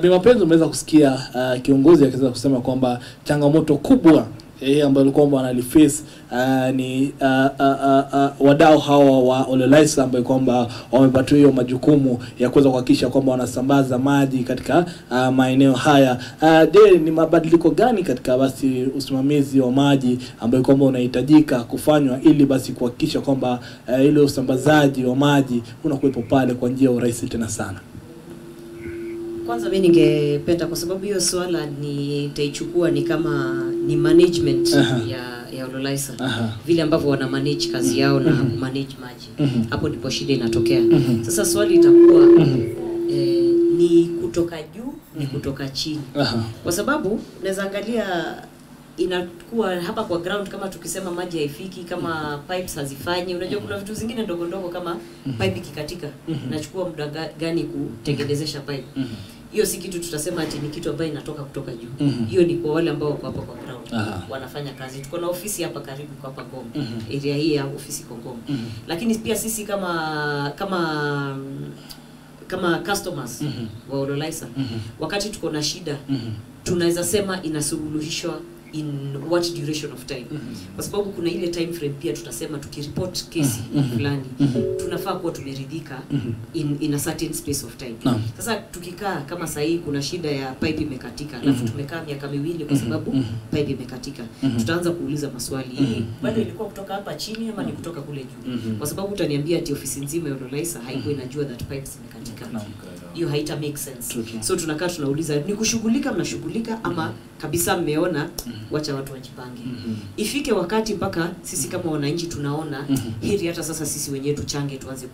Bi Mapenzi umeweza kusikia kiongozi akiweza kusema kwamba changamoto kubwa ambayo kwamba wanaliface ni wadau hawa wa Ololaisa ambao kwamba wamepata hiyo majukumu ya kuweza kuhakikisha kwamba wanasambaza maji katika maeneo haya. Je, ni mabadiliko gani katika basi usimamizi wa maji ambao kwamba unahitajika kufanywa ili basi kuhakikisha kwamba ile usambazaji wa maji unakuwepo pale kwa njia ya urahisi tena sana? Kwanza mimi ningependa kwa sababu hiyo swala nitaichukua ni kama ni management ya Ololaisa. Vile ambavyo wana manage kazi yao na manage maji. Hapo ndipo shida inatokea. Sasa swali itakuwa ni kutoka juu ni kutoka chini. Kwa sababu unaweza angalia inakuwa hapa kwa ground kama tukisema maji haifiki, kama pipes hazifanyi, unajua kuna vitu zingine ndogo ndogo kama pipe ikikatika inachukua muda gani kutengenezesha pipe. Hiyo si kitu tutasema ati ni kitu ambayo inatoka kutoka juu. Hiyo ni kwa wale ambao wako hapa kwa ground wanafanya kazi. Tuko na ofisi hapa karibu kwa hapa Ngong. Area hii ya ofisi kwa Ngong. Lakini pia sisi kama customers wa Ololaisa wakati tuko na shida tunaweza sema inasuluhishwa in what duration of time. Kwa sababu kuna ile time frame pia tutasema tukireport kesi fulani tunafaa kuwa tumeridhika in a certain space of time. Sasa tukikaa kama saa hii kuna shida ya pipe imekatika alafu tumekaa miaka miwili kwa sababu pipe imekatika, tutaanza kuuliza maswali. Hii bado ilikuwa kutoka hapa chini ama ni kutoka kule juu? Kwa sababu utaniambia ati ofisi nzima ya Ololaisa haikuwa inajua that pipes imekatika. Hiyo haita make sense. So tunakaa tunauliza ni kushughulika mnashughulika ama kabisa mmeona wacha watu wajipange. Ifike wakati mpaka sisi kama wananchi tunaona heri hata sasa sisi wenyewe tuchange tuanze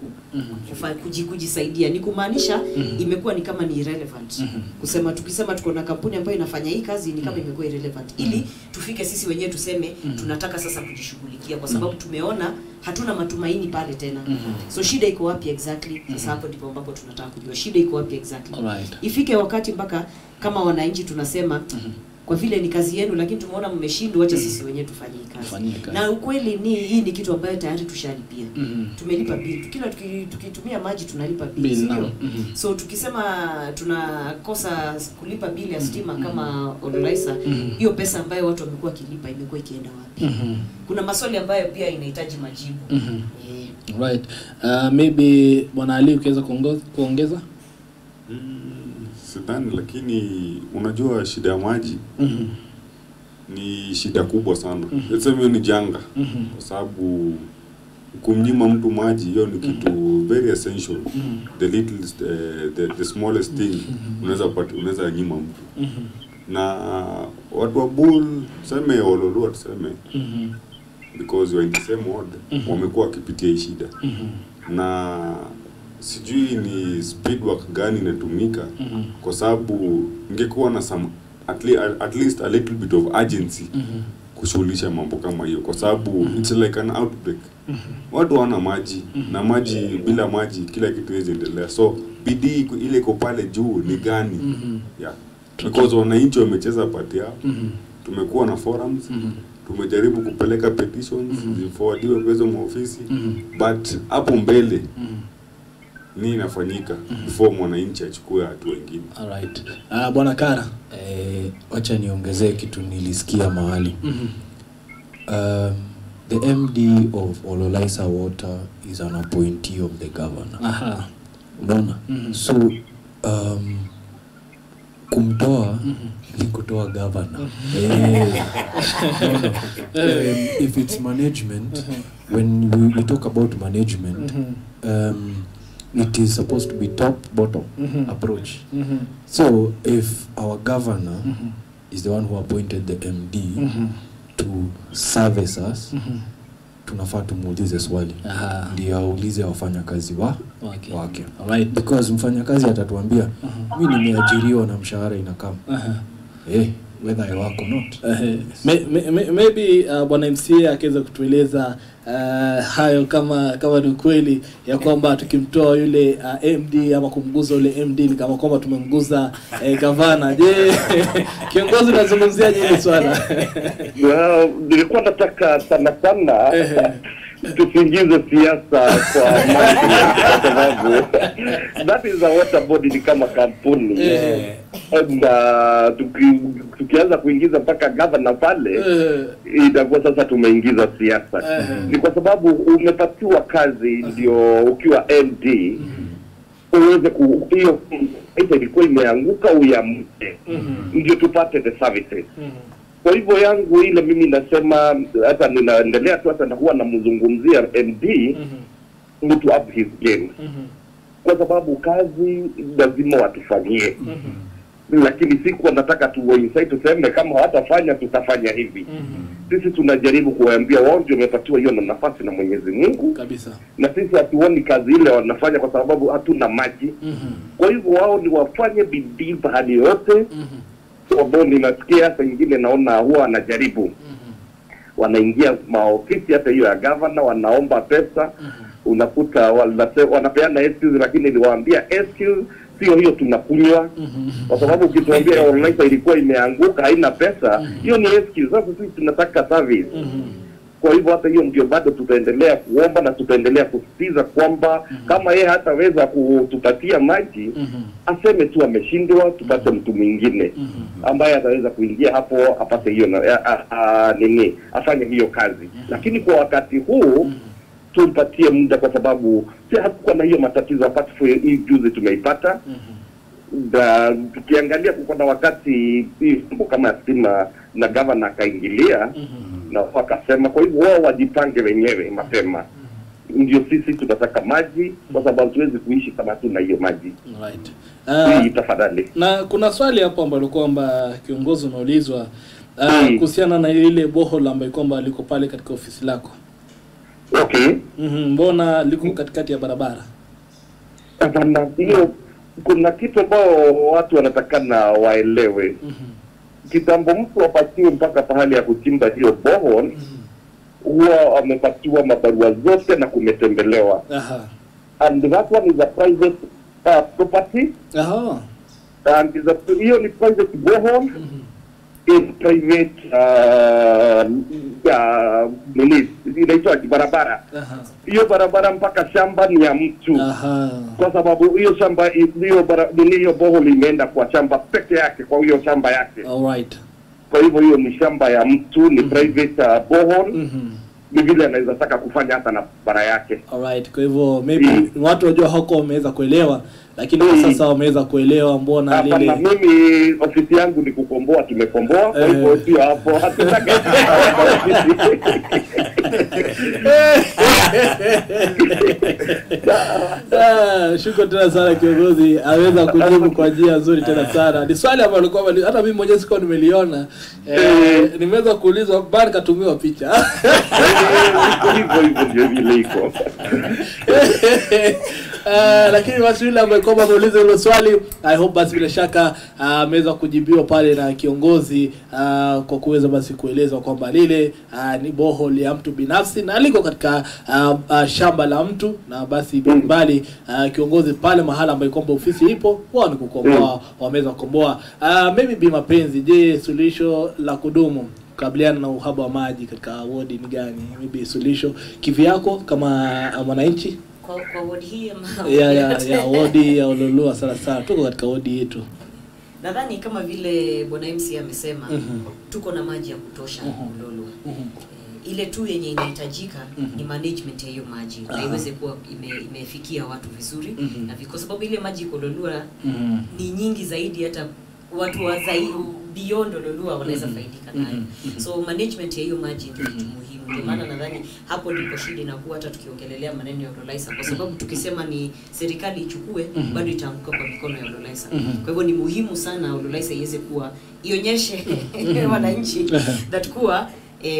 kujisaidia. Ni kumaanisha imekuwa ni kama ni irrelevant. Kusema tukisema tuko na kampuni ambayo inafanya hii kazi ni kama imekuwa irrelevant. Ili tufike sisi wenyewe tuseme tunataka sasa kujishughulikia kwa sababu tumeona hatuna matumaini pale tena. So shida iko wapi exactly? Sasa hapo ndipo ambapo tunataka kujua shida iko wapi exactly. Ifike wakati mpaka kama wananchi tunasema kwa vile ni kazi yenu, lakini tumeona mmeshindwa, acha sisi wenyewe tufanye kazi. Na ukweli ni hii ni kitu ambayo tayari tushalipia. Tumelipa bill. Kila tukitumia maji tunalipa bill, sio? So tukisema tunakosa kulipa bill ya stima kama Ololaisa, hiyo pesa ambayo watu wamekuwa kilipa imekuwa ikienda wapi? Kuna maswali ambayo pia inahitaji majibu. Right. Maybe Bwana Ali ukiweza kuongeza? Sidhani, lakini unajua shida ya maji ni shida kubwa sana. Sasa ni janga kwa sababu kumnyima mtu maji hiyo ni kitu very essential. The littlest the smallest thing unaweza nyima mtu. Na watu wa Bull sema Ololua tuseme because you are in the same ward wamekuwa wakipitia hii shida. Na sijui ni speed work gani inatumika kwa sababu ingekuwa na some at least a little bit of urgency kushughulisha mambo kama hiyo kwa sababu it's like an outbreak. Watu wana maji na maji, bila maji kila kitu haziendelea. So bidii ile iko pale juu ni gani? Yeah. Because wananchi wamecheza part yao. Tumekuwa na forums, tumejaribu kupeleka petitions ziforwardiwe kwa hizo maofisi, but hapo mbele nini inafanyika before mwananchi achukue hatua nyingine. Alright. Bwana Kara, wacha niongezee kitu nilisikia mahali. The MD of Ololaisa Water is an appointee of the governor. Unaona? So kumtoa ni kutoa governor. If it's management, when we talk about management, it is supposed to be top-bottom approach. So if our governor is the one who appointed the MD to service us, tunafaa tumuulize swali. Ndio aulize wafanyakazi wake. Alright. Because mfanyakazi atatuambia, mimi nimeajiriwa na mshahara inakam. Whether I work or not. Maybe Bwana MCA akiweza kutueleza hayo kama ni kweli ya kwamba tukimtoa yule MD ama kumguza yule MD ni kama kwamba tumemguza gavana. Je, kiongozi unazungumziaje hili swala? Nilikuwa nataka sana tusiingize siasa kwa mambo kwa sababu that is a water body ni kama kampuni. Na tukianza kuingiza mpaka governor pale itakuwa sasa tumeingiza siasa. Ni kwa sababu umepatiwa kazi ndio ukiwa MD uweze hiyo ilikuwa imeanguka uyamte ndio tupate the services. Kwa hivyo yangu ile mimi nasema hata ninaendelea tu hata huwa namzungumzia MD to up his game. Kwa sababu kazi lazima watufanyie. Lakini siku nataka tuwainsight tuseme kama hawatafanya tutafanya hivi. Sisi tunajaribu kuwaambia wao ndio wamepatiwa hiyo nafasi na Mwenyezi Mungu. Kabisa. Na sisi hatuoni kazi ile wanafanya kwa sababu hatuna maji. Kwa hivyo wao ni wafanye bidii hadi yote. Ambao ninasikia hata nyingine naona huwa wanajaribu. Wanaingia maofisi hata hiyo ya governor wanaomba pesa. Unakuta wanapeana excuse lakini niliwaambia excuse sio hiyo tunakunywa. Kwa sababu ukituambia Ololaisa ilikuwa imeanguka haina pesa, hiyo ni excuse. Sasa sisi tunataka service. Kwa hivyo hata hiyo ndio bado tutaendelea kuomba na tutaendelea kusisitiza kwamba kama yeye hataweza kutupatia maji aseme tu ameshindwa, tupate mtu mwingine ambaye ataweza kuingia hapo apate hiyo afanye hiyo kazi. Lakini kwa wakati huu tumpatie muda kwa sababu si hakuwa na hiyo matatizo apart for hii juzi tumeipata. Tukiangalia kuko na wakati kama stima na governor akaingilia na wakasema kwa hivyo wao wajipange wenyewe mapema. Ndio sisi tunataka maji kwa sababu tuwezi kuishi kama tuna hiyo maji. Right. Tafadhali. Na kuna swali hapo ambalo kwamba kiongozi unaulizwa kuhusiana na ile bohol ambayo kwamba liko pale katika ofisi lako. Okay. Mbona liko katikati ya barabara? Hapana, hiyo kuna kitu ambao watu wanatakana waelewe. Kitambo mtu apatiwe mpaka pahali ya kuchimba hiyo bohol huwa wamepatiwa mabarua zote na kumetembelewa. And that one is a private property. And hiyo ni private bohol. private inaitwa barabara. Hiyo barabara mpaka shamba ni ya mtu. Kwa sababu hiyo shamba hiyo boholi imeenda kwa shamba peke yake, kwa hiyo shamba yake. Alright. Kwa hivyo hiyo ni shamba ya mtu, ni private borehole. Ni vile anaweza taka kufanya hata na bara yake. Alright, kwa hivyo maybe watu wajua hako wameweza kuelewa, lakini kwa sasa wameweza kuelewa mbona lile. Na mimi ofisi yangu ni kukomboa, tumekomboa, kwa hivyo sio hapo hatutaki. Shukrani tena sana kiongozi, aweza kujibu kwa njia nzuri tena sana. Ni swali ambalo kwa hata mimi mwenyewe sikuwa nimeliona. Nimeweza kuulizwa bado katumiwa picha. Hivyo ndio vile iko. Lakini basi yule ambaye kwamba ameuliza hilo swali, I hope basi bila shaka ameweza kujibiwa pale na kiongozi kwa kuweza basi kueleza kwamba lile ni borehole ya mtu binafsi na liko katika shamba la mtu, na basi mbali kiongozi pale mahala ambapo kwamba ofisi ipo wao ni kukomboa, wameweza kukomboa. Maybe Bi Mapenzi, je, suluhisho la kudumu kukabiliana na uhaba wa maji katika wodi ni gani? Maybe suluhisho kivyako kama mwananchi? Kwa wodi hii ama ya wodi ya Ololua sana tuko katika wodi yetu. Nadhani kama vile Bwana MC amesema, tuko na maji ya kutosha Ololua. Ile tu yenye inahitajika ni management ya hiyo maji na iweze kuwa imefikia watu vizuri, na kwa sababu ile maji Ololua ni nyingi zaidi, hata watu wa zaidi beyond Ololua wanaweza faidika nayo. So management ya hiyo maji ndio kitu muhimu. Ndio maana nadhani hapo ndipo shida inakuwa, hata tukiongelelea maneno ya Ololaisa, kwa sababu tukisema ni serikali ichukue bado itaanguka kwa mikono ya Ololaisa. Kwa hivyo ni muhimu sana Ololaisa iweze kuwa ionyeshe wananchi that kuwa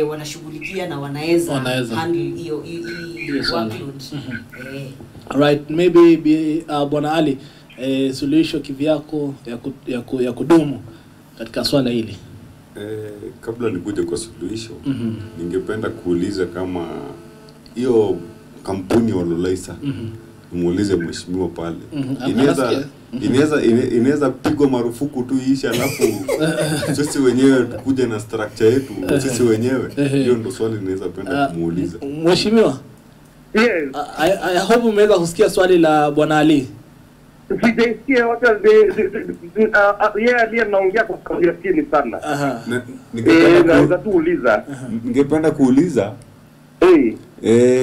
wanashughulikia na wanaweza handle hiyo workload. Right, maybe Bwana Ali, suluhisho kivyako ya kudumu katika swala hili. Kabla nikuje kwa suluhisho, ningependa kuuliza kama hiyo kampuni ya Ololaisa, muulize mheshimiwa pale. Inaweza pigwa marufuku tu iishe, alafu sisi wenyewe tukuje na structure yetu sisi wenyewe. Hiyo ndo swali ninaweza penda kumuuliza. Mheshimiwa, yes, I hope umeweza kusikia swali la Bwana Ali. Sijasikia wacha yeye anaongea kwa sauti ya chini sana. Ningependa kuuliza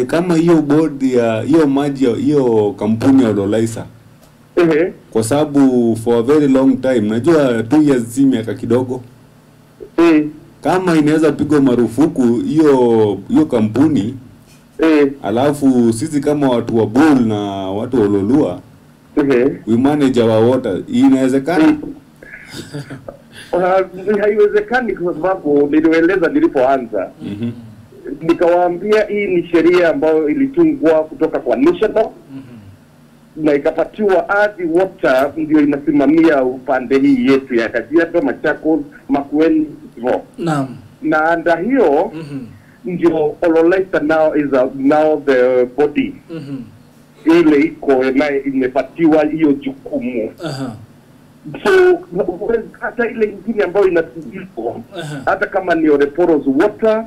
kama hiyo board ya hiyo maji ya hiyo kampuni ya Ololaisa, kwa sababu for a very long time, najua 2 years si miaka kidogo, kama inaweza pigwa marufuku hiyo kampuni, alafu sisi kama watu wa Bull na watu wa Ololua we manage our water, inawezekana? Haiwezekani, kwa sababu nilieleza nilipoanza. Nikawaambia hii ni sheria ambayo ilitungwa kutoka kwa national na ikapatiwa ardhi water ndio inasimamia upande hii yetu ya Kajiado, Machakos, Makueni hivyo. Naam. Na anda hiyo ndio Ololaisa now the body. Ile iko na imepatiwa hiyo jukumu. So hata ile nyingine ambayo inatumika hata kama ni Oreporos water,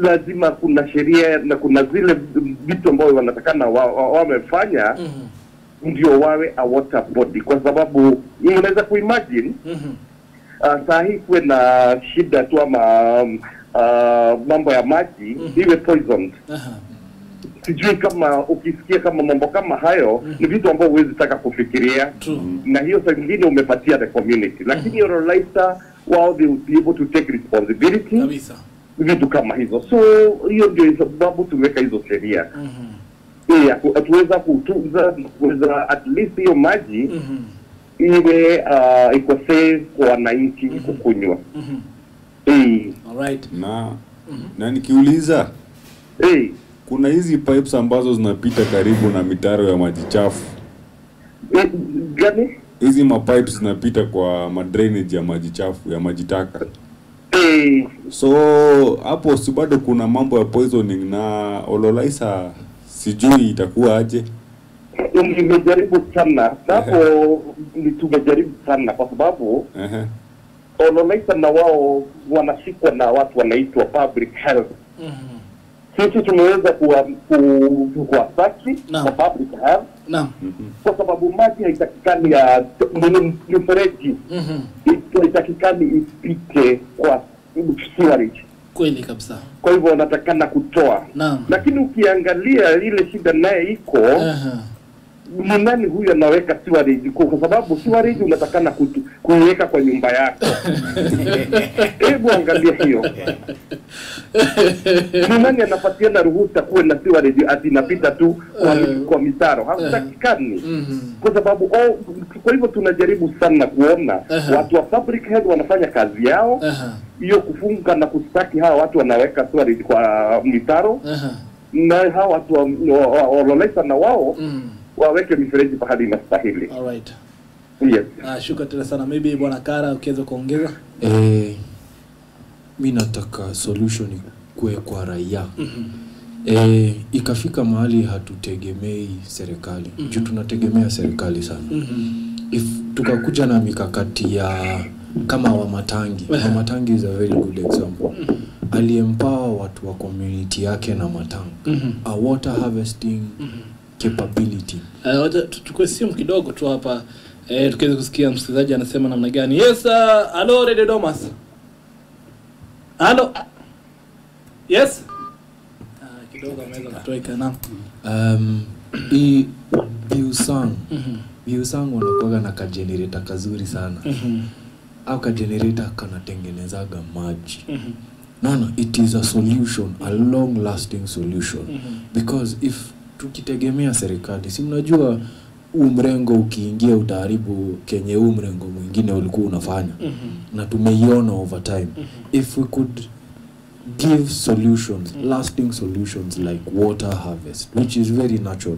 lazima kuna sheria na kuna zile vitu ambavyo wanatakana wamefanya ndio wawe a water body, kwa sababu unaweza kuimagine saa hii kuwe na shida tu ama mambo ya maji iwe poisoned. Sijui kama ukisikia kama mambo kama hayo ni vitu ambavyo huwezi taka kufikiria. Na hiyo saa nyingine umepatia the community, lakini Ololaisa wao they will be able to take responsibility kabisa vitu kama hizo. So hiyo ndio sababu tumeweka hizo sheria. Atuweza kutunza, kuweza at least hiyo maji iwe iko safe kwa wananchi kukunywa. Alright. Na nikiuliza kuna hizi pipes ambazo zinapita karibu na mitaro ya maji chafu. Gani? Hizi mapipes zinapita kwa drainage ya maji chafu, ya maji taka. So hapo si bado kuna mambo ya poisoning, na Ololaisa sijui itakuwa aje. Nimejaribu sana hapo, tumejaribu sana kwa sababu Ololaiza na wao wanashikwa na watu wanaitwa public health. Sisi tumeweza kuwasaki kwa public health. Kwa sababu maji haitakikani ya mfereji. Haitakikani ipite kwa sewerage. Kweli kabisa. Kwa hivyo wanatakana kutoa. Lakini ukiangalia ile shida naye iko, ni nani huyu anaweka sewerage? Kwa sababu sewerage unatakana kuiweka kwa nyumba yako. Hebu angalia hiyo. Ni nani anapatiana ruhusa kuwe na sewerage ati inapita tu kwa mitaro? Hakutakikani. Kwa sababu kwa hivyo tunajaribu sana kuona watu wa public health wanafanya kazi yao. Hiyo kufunga na kustaki hawa watu wanaweka sewerage kwa mitaro. Na hawa watu wa Ololaiza na wao waweke mifereji pahali inastahili. Alright. Yes. Shukrani sana. Maybe Bwana Kara ukiweza kuongeza. Mimi nataka solution kwa raia. Ikafika mahali hatutegemei serikali. Juu tunategemea serikali sana. If tukakuja na mikakati ya kama Wamatangi. Wamatangi is a very good example. Aliempower watu wa community yake na matang. A water harvesting capability. Wacha tuchukue simu kidogo tu hapa tukiweza kusikia msikilizaji anasema namna gani. Yes, hello Radio Domas. Hello. Yes. Kidogo ameweza kutoeka na. Biusang wanakuwa na kagenerator kazuri sana. Au kagenerator kanatengenezaga maji. No, it is a solution, a long lasting solution. Because if tukitegemea serikali, si mnajua umrengo ukiingia utaharibu kenye umrengo mwingine ulikuwa unafanya. Na tumeiona over time. If we could give solutions, lasting solutions like water harvest, which is very natural.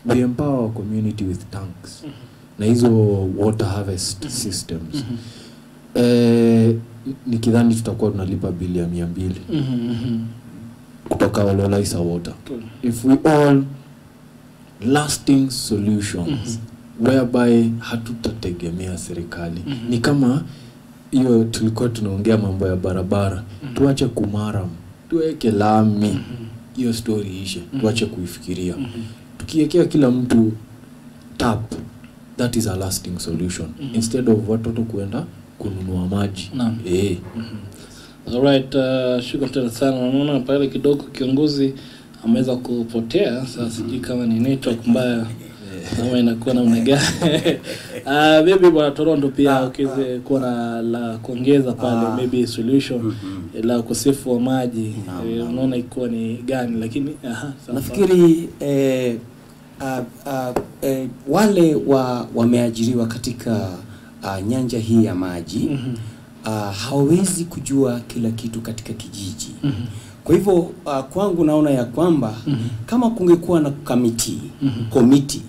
We empower our community with tanks. Na hizo water harvest systems. Nikidhani tutakuwa tunalipa bili ya 200 kutoka Ololaiza Water. If we all lasting solutions whereby hatutategemea serikali. Ni kama hiyo tulikuwa tunaongea mambo ya barabara. Tuache kumaram, tuweke lami. Hiyo story ishe, tuache kuifikiria. Tukiwekea kila mtu tap, that is a lasting solution. Instead of watoto kuenda kununua maji. Alright, shukrani sana. Naona pale kidogo kiongozi ameweza kupotea. Sasa sijui kama ni network mbaya ama inakuwa namna gani. Maybe Bwana Toronto pia ukiweze kuwa na la kuongeza pale, maybe solution la ukosefu wa maji unaona ikuwa ni gani, lakini nafikiri wale wameajiriwa katika nyanja hii ya maji hawezi kujua kila kitu katika kijiji. Kwa hivyo kwangu naona ya kwamba kama kungekuwa na komiti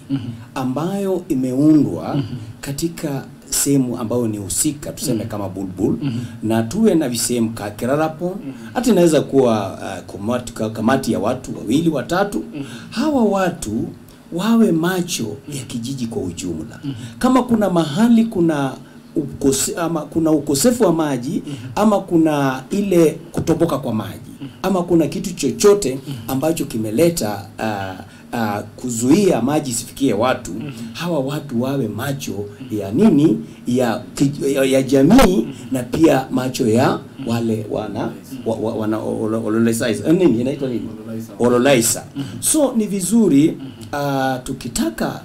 ambayo imeundwa katika sehemu ambayo ni husika, tuseme kama Bulbul, na tuwe na visehemu Kirarapon, hata inaweza kuwa kamati ya watu 2 3, hawa watu wawe macho ya kijiji kwa ujumla. Kama kuna mahali kuna ukosefu wa maji, ama kuna ile kutoboka kwa maji, ama kuna kitu chochote ambacho kimeleta kuzuia maji sifikie watu, hawa watu wawe macho ya nini, ya jamii, na pia macho ya wale wana Ololaiza. Nini inaitwa nini? Ololaiza. So ni vizuri tukitaka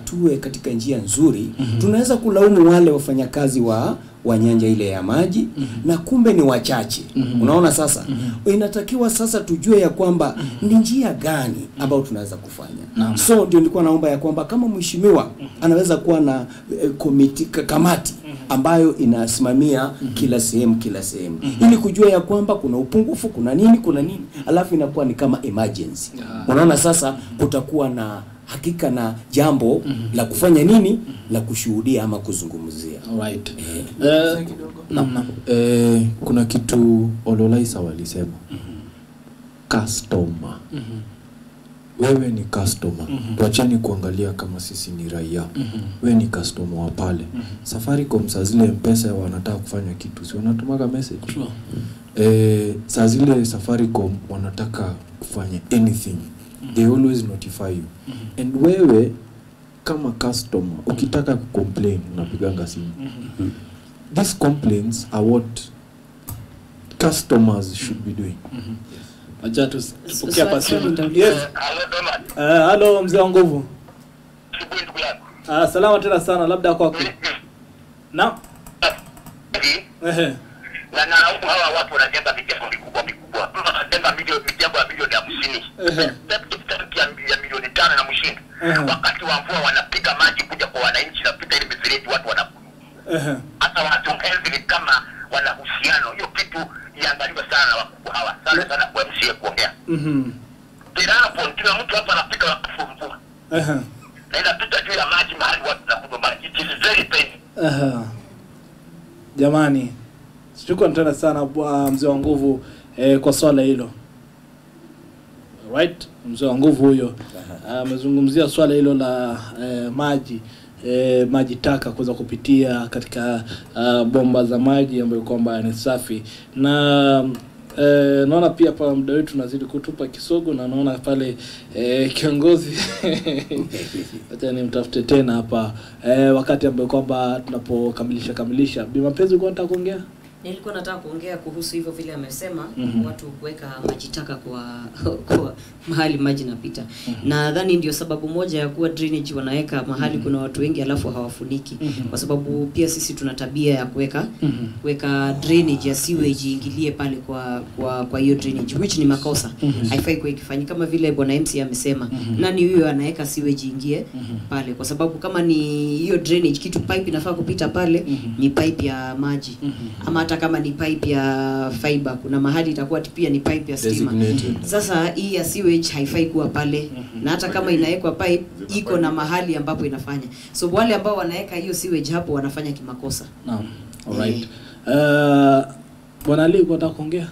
tuwe katika njia nzuri, tunaweza kulaumu wale wafanyakazi wa nyanja ile ya maji, na kumbe ni wachache. Unaona sasa? Inatakiwa sasa tujue ya kwamba ni njia gani ambayo tunaweza kufanya. So ndio nilikuwa naomba ya kwamba kama mheshimiwa anaweza kuwa na kamati ambayo inasimamia kila sehemu ili kujua ya kwamba kuna upungufu, kuna nini, alafu inakuwa ni kama emergency. Unaona sasa kutakuwa na hakika na jambo la kufanya nini, la kushuhudia ama kuzungumzia. Alright. Kuna kitu Ololaiza walisema. Customer. wewe ni customer. Tuacheni kuangalia kama sisi ni raia. Wewe ni customer wa pale. Safaricom saa zile M-Pesa wanataka kufanya kitu, si wanatumaga message. Saa zile Safaricom wanataka kufanya anything, they always notify you. And wewe kama customer ukitaka kucomplain unapiganga simu. These complaints are what customers should be doing. Acha tupokea pasi. Yes. Hello mzee wa nguvu. Salama tena sana, labda kwako. Na na hawa watu wanajenga mijengo mikubwa. Wanajenga mijengo ya milioni 50. Ya milioni 5 na mshinda. Wakati wa mvua wanapiga maji kuja kwa wananchi na pita ile mifereji watu wanakunywa. Hata watu ni kama wana uhusiano. Hiyo kitu iangaliwe sana na wakubwa hawa. Sana kwa MCA kuongea. Bila hapo kila mtu hapa anapika mvua. Na inapita juu ya maji mahali watu wanakunywa maji. It is very painful. Jamani, shukrani tena sana mzee wa nguvu kwa swala hilo. Right? Mzee wa nguvu huyo amezungumzia swala hilo la maji taka kuweza kupitia katika bomba za maji ambayo kwamba ni safi. Na naona pia pa muda wetu unazidi kutupa kisogo, na naona pale kiongozi acha nimtafute tena hapa wakati ambapo kwamba tunapokamilisha Bi Mapenzi, uko nataka kuongea? Nilikuwa nataka kuongea kuhusu hivyo vile amesema watu kuweka maji taka kwa mahali maji napita. Na nadhani ndio sababu moja ya kuwa drainage wanaweka mahali kuna watu wengi alafu hawafuniki. Kwa sababu pia sisi tuna tabia ya kuweka drainage ya sewage ingilie pale kwa hiyo drainage, which ni makosa. Haifai kwa ikifanyika kama vile bwana MC amesema. Nani huyo anaweka sewage ingie pale? Kwa sababu kama ni hiyo drainage kitu pipe inafaa kupita pale ni pipe ya maji. Ama hata kama ni pipe ya fiber kuna mahali itakuwa pia ni pipe ya stima. Sasa hii ya sewage haifai kuwa pale. Na hata kama inawekwa pipe iko na mahali ambapo inafanya. So wale ambao wanaweka hiyo sewage hapo wanafanya kimakosa. Naam. Alright. Bwana Ali, unataka kuongea?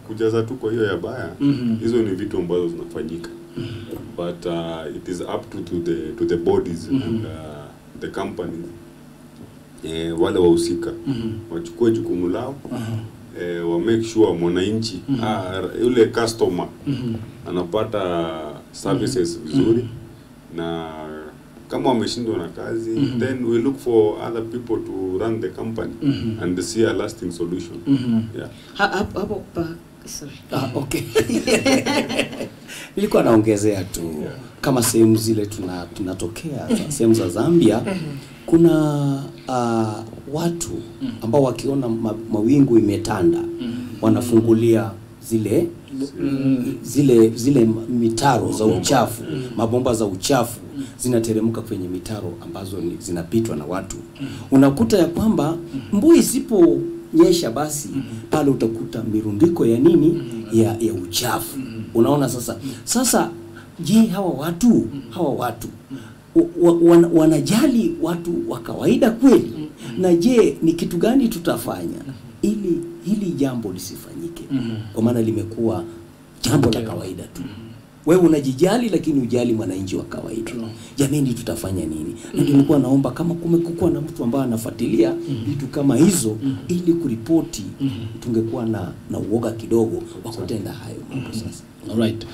Kujaza tu kwa hiyo ya baya. Hizo ni vitu ambazo zinafanyika. But it is up to the bodies and the companies. Wale wahusika wachukue jukumu lao, wa make sure mwananchi yule customer anapata services vizuri, na kama wameshindwa na kazi then we look for other people to run the company and see a lasting solution. Hapo sorry. Okay. Nilikuwa naongezea tu kama sehemu zile tunatokea sehemu za Zambia, kuna watu ambao wakiona mawingu imetanda wanafungulia zile mitaro za uchafu, mabomba za uchafu zinateremka kwenye mitaro ambazo zinapitwa na watu. Unakuta ya kwamba mvua isiponyesha basi pale utakuta mirundiko ya nini ya uchafu. Unaona sasa je, hawa watu wanajali watu wa kawaida kweli? Na je, ni kitu gani tutafanya ili hili jambo lisifanyike? Kwa maana limekuwa jambo la kawaida tu. Wewe unajijali lakini ujali mwananchi wa kawaida. Jamani, tutafanya nini? Na nilikuwa naomba kama kumekuwa na mtu ambaye anafuatilia vitu kama hizo ili kuripoti, tungekuwa na uoga kidogo wa kutenda hayo mambo sasa. Alright.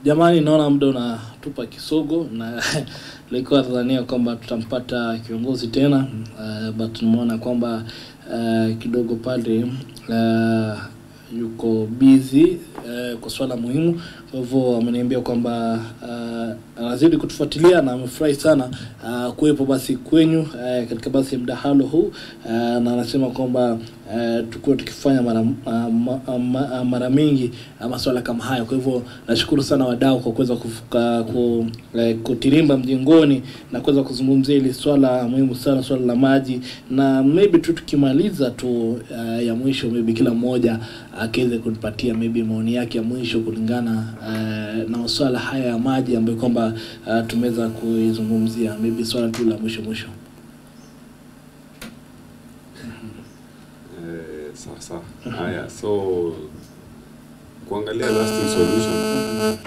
Jamani, naona muda unatupa kisogo, na nilikuwa nadhania kwamba tutampata kiongozi tena, but tumeona kwamba kidogo pale yuko busy kwa swala muhimu. Kwa hivyo ameniambia kwamba anazidi kutufuatilia na amefurahi sana kuwepo basi kwenyu katika basi mdahalo huu, na anasema kwamba tukue tukifanya mara mingi masuala kama haya. Kwa hivyo nashukuru sana wadau kwa kuweza kutirimba mjengoni na kuweza kuzungumzia ile swala muhimu sana, swala la maji. Na maybe tu tukimaliza tu ya mwisho, maybe kila mmoja akaweze kunipatia maybe maoni yake ya mwisho kulingana na masuala haya ya maji ambayo kwamba tumeweza kuizungumzia, maybe swala tu la mwisho. Sasa haya, so kuangalia lasting solution,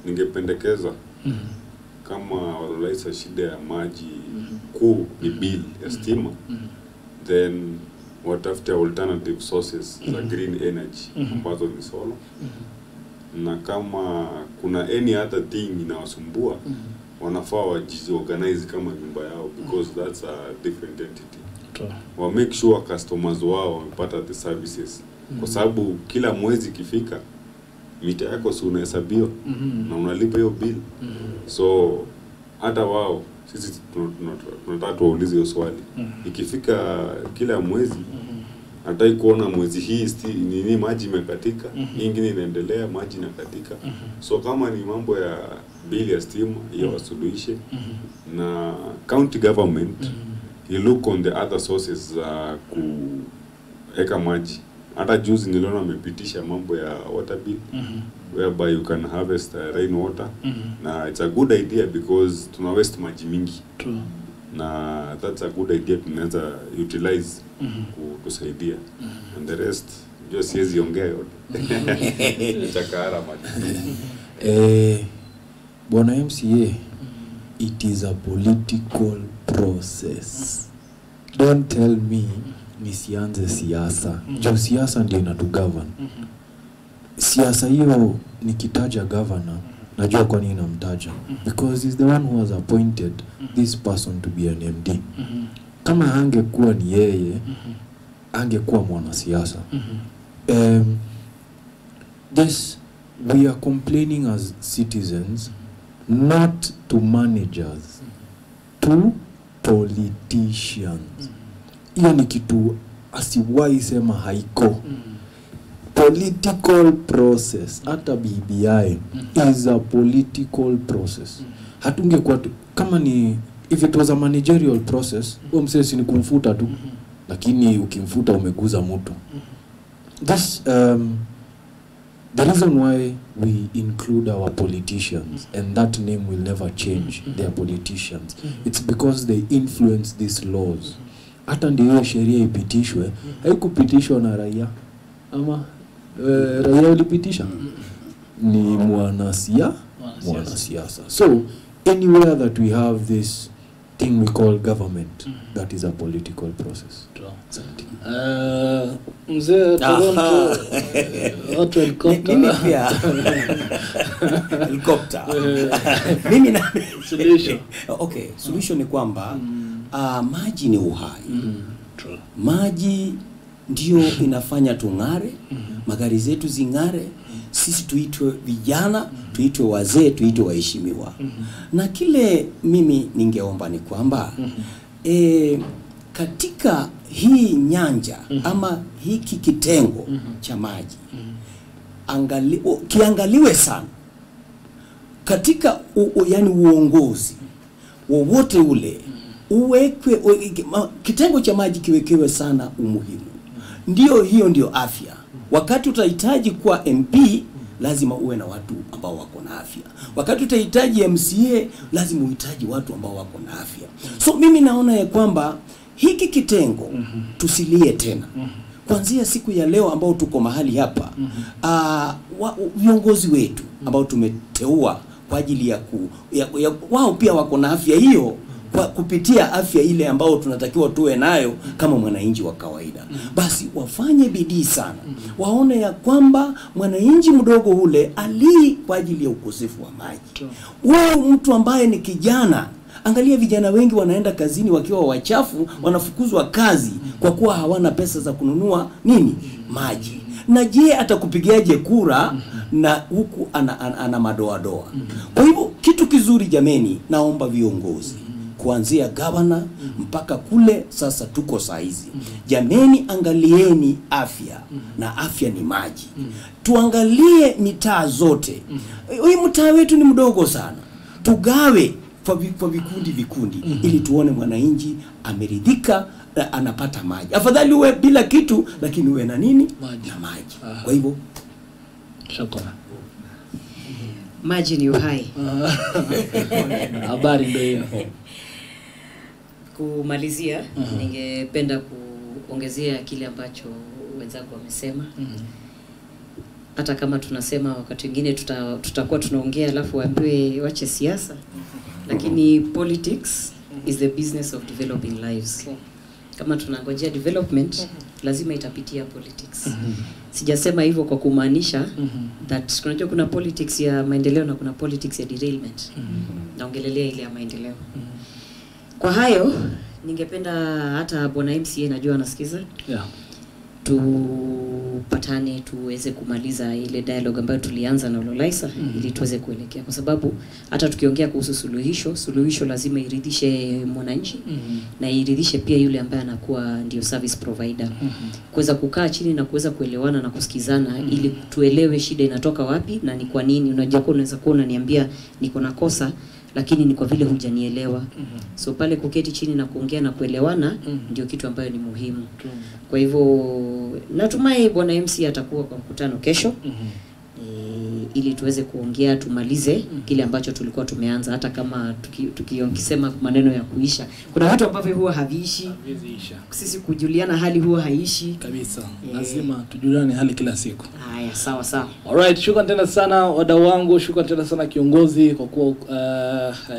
ningependekeza kama wanalaisa shida ya maji kuu ni bill ya stima, then watafute alternative sources za green energy ambazo ni solar, na kama kuna any other thing inawasumbua wanafaa wajiorganize kama nyumba yao, because that's a different entity. Wa make sure customers wao wamepata the services, kwa sababu kila mwezi kifika mita yako si unahesabiwa na unalipa hiyo bill. So hata wao sisi tunataka tuwaulize hiyo swali, ikifika kila mwezi nataka kuona mwezi hii nini maji imekatika, nyingine inaendelea maji inakatika. So kama ni mambo ya bill ya stima hiyo wasuluhishe, na county government you look on the other sources za kuweka maji. Hata juzi niliona wamepitisha mambo ya water bill, whereby you can harvest rain water, na it's a good idea because tuna waste maji mingi. Na that's a good idea, tunaweza utilize kutusaidia. And the rest just siwezi ongea yote. Chakara maji. Bwana MCA, it is a political process. Don't tell me nisianze siasa. Jo siasa ndio inatugovern. Siasa hiyo nikitaja governor, najua kwa nini namtaja. Because he's the one who has appointed this person to be an MD. Kama hangekuwa ni yeye, angekuwa mwanasiasa. This we are complaining as citizens, not to managers, to politicians. Hiyo ni kitu asiwahi sema haiko. Political process, hata BBI is a political process. Hatungekuwa kama ni, if it was a managerial process, msesi ni kumfuta tu, lakini ukimfuta umeguza mtu. This the reason why we include our politicians, and that name will never change, they are politicians, it's because they influence these laws. Hata ndio sheria ipitishwe, haikupitishwa na raia, ama raia ulipitisha, ni mwanasiasa. So anywhere that we have this thing we call government, that is a political process. Mzee Toronto, watu helicopter. Mimi pia helicopter. Mimi na solution. Okay, solution ni kwamba maji ni uhai. Maji ndio inafanya tung'are, magari zetu zing'are, sisi tuitwe vijana, tuitwe wazee, tuitwe waheshimiwa. Na kile mimi ningeomba ni kwamba katika hii nyanja ama hiki kitengo cha maji kiangaliwe sana katika yani uongozi wowote ule, uwekwe kitengo cha maji kiwekewe sana umuhimu. Hiyo ndio afya. Wakati utahitaji kuwa MP lazima uwe na watu ambao wako na afya. Wakati utahitaji MCA lazima uhitaji watu ambao wako na afya. So mimi naona ya kwamba hiki kitengo tusilie tena. Kuanzia siku ya leo ambao tuko mahali hapa, viongozi wetu ambao tumeteua kwa ajili ya wao pia wako na afya hiyo, kwa kupitia afya ile ambao tunatakiwa tuwe nayo kama mwananchi wa kawaida. Basi wafanye bidii sana, waone ya kwamba mwananchi mdogo ule ali kwa ajili ya ukosefu wa maji. Wewe mtu ambaye ni kijana, angalia vijana wengi wanaenda kazini wakiwa wachafu, wanafukuzwa kazi kwa kuwa hawana pesa za kununua maji. Na je, atakupigiaje kura na huku ana madoa? Kwa hivyo kitu kizuri jameni, naomba viongozi kuanzia governor mpaka kule sasa tuko saizi, jameni, angalieni afya, na afya ni maji. Tuangalie mitaa zote. Hii mtaa wetu ni mdogo sana, tugawe kwa vikundi ili tuone mwananchi ameridhika, anapata maji. Afadhali uwe bila kitu lakini uwe na maji. Na maji. Kwa hivyo shukrani. Maji ni uhai. Habari ndio hiyo. Kumalizia, ningependa kuongezea kile ambacho wenzangu wamesema. hata kama tunasema wakati mwingine tutakuwa tunaongea alafu waambiwe wache siasa, lakini politics is the business of developing lives. Kama tunangojea development, lazima itapitia politics. Sijasema hivyo kwa kumaanisha that unajua kuna politics ya maendeleo na kuna politics ya derailment. Naongelelea ile ya maendeleo. Kwa hayo ningependa hata bwana MCA najua anasikiza. Tupatane tuweze kumaliza ile dialogue ambayo tulianza na Lolaisa ili tuweze kuelekea, kwa sababu hata tukiongea kuhusu suluhisho lazima iridhishe mwananchi na iridhishe pia yule ambaye anakuwa ndio service provider. Kuweza kukaa chini na kuweza kuelewana na kusikizana ili tuelewe shida inatoka wapi na ni kwa nini. Unajua unaweza kuwa unaniambia niko na kosa lakini ni kwa vile hujanielewa. So pale kuketi chini na kuongea na kuelewana ndio kitu ambayo ni muhimu. Kwa hivyo natumai bwana MC atakuwa kwa mkutano kesho. Ili tuweze kuongea tumalize kile ambacho tulikuwa tumeanza, hata kama tukisema maneno ya kuisha. Kuna vitu ambavyo huwa haviishi. Sisi kujuliana hali huwa haishi kabisa. Lazima tujuliane hali kila siku. Haya, sawa sawa. Alright, shukrani tena sana wadau wangu, shukrani tena sana kiongozi kwa kuwa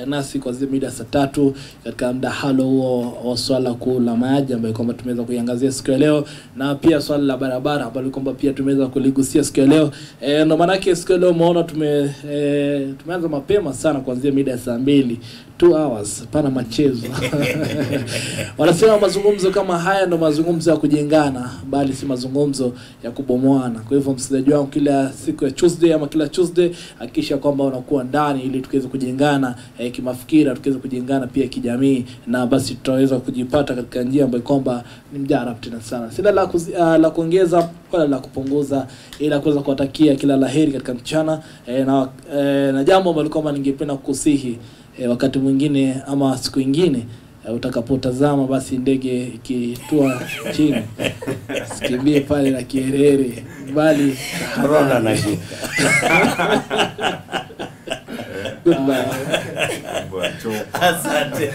nasi kwa mida saa 3 katika mdahalo huo wa swala kuu la maji ambayo kwamba tumeweza kuiangazia siku ya leo, na pia swala la barabara ambalo kwamba pia tumeweza kuligusia siku ya leo. Ndio maana yake siku ya leo umeona tumeanza mapema sana kuanzia mida ya saa 2, 2 hours pana machezo. Wanasema mazungumzo kama haya ndo mazungumzo ya kujengana, bali si mazungumzo ya kubomoana. Kwa hivyo msikilizaji wangu, kila siku ya Tuesday ama kila Tuesday hakikisha kwamba unakuwa ndani ili tukiweze kujengana kimafikira, tukiweze kujengana pia kijamii, na basi tutaweza kujipata katika njia ambayo kwamba ni mjarab tena sana. Sina la kuongeza wala la kupunguza, ila kuweza kuwatakia kila laheri katika mchana na jambo ambalo kwamba ningependa kukusihi wakati mwingine ama siku nyingine utakapotazama basi ndege ikitua chini sikimbie pale na kiherere, bali corona na shika. Goodbye. Asante.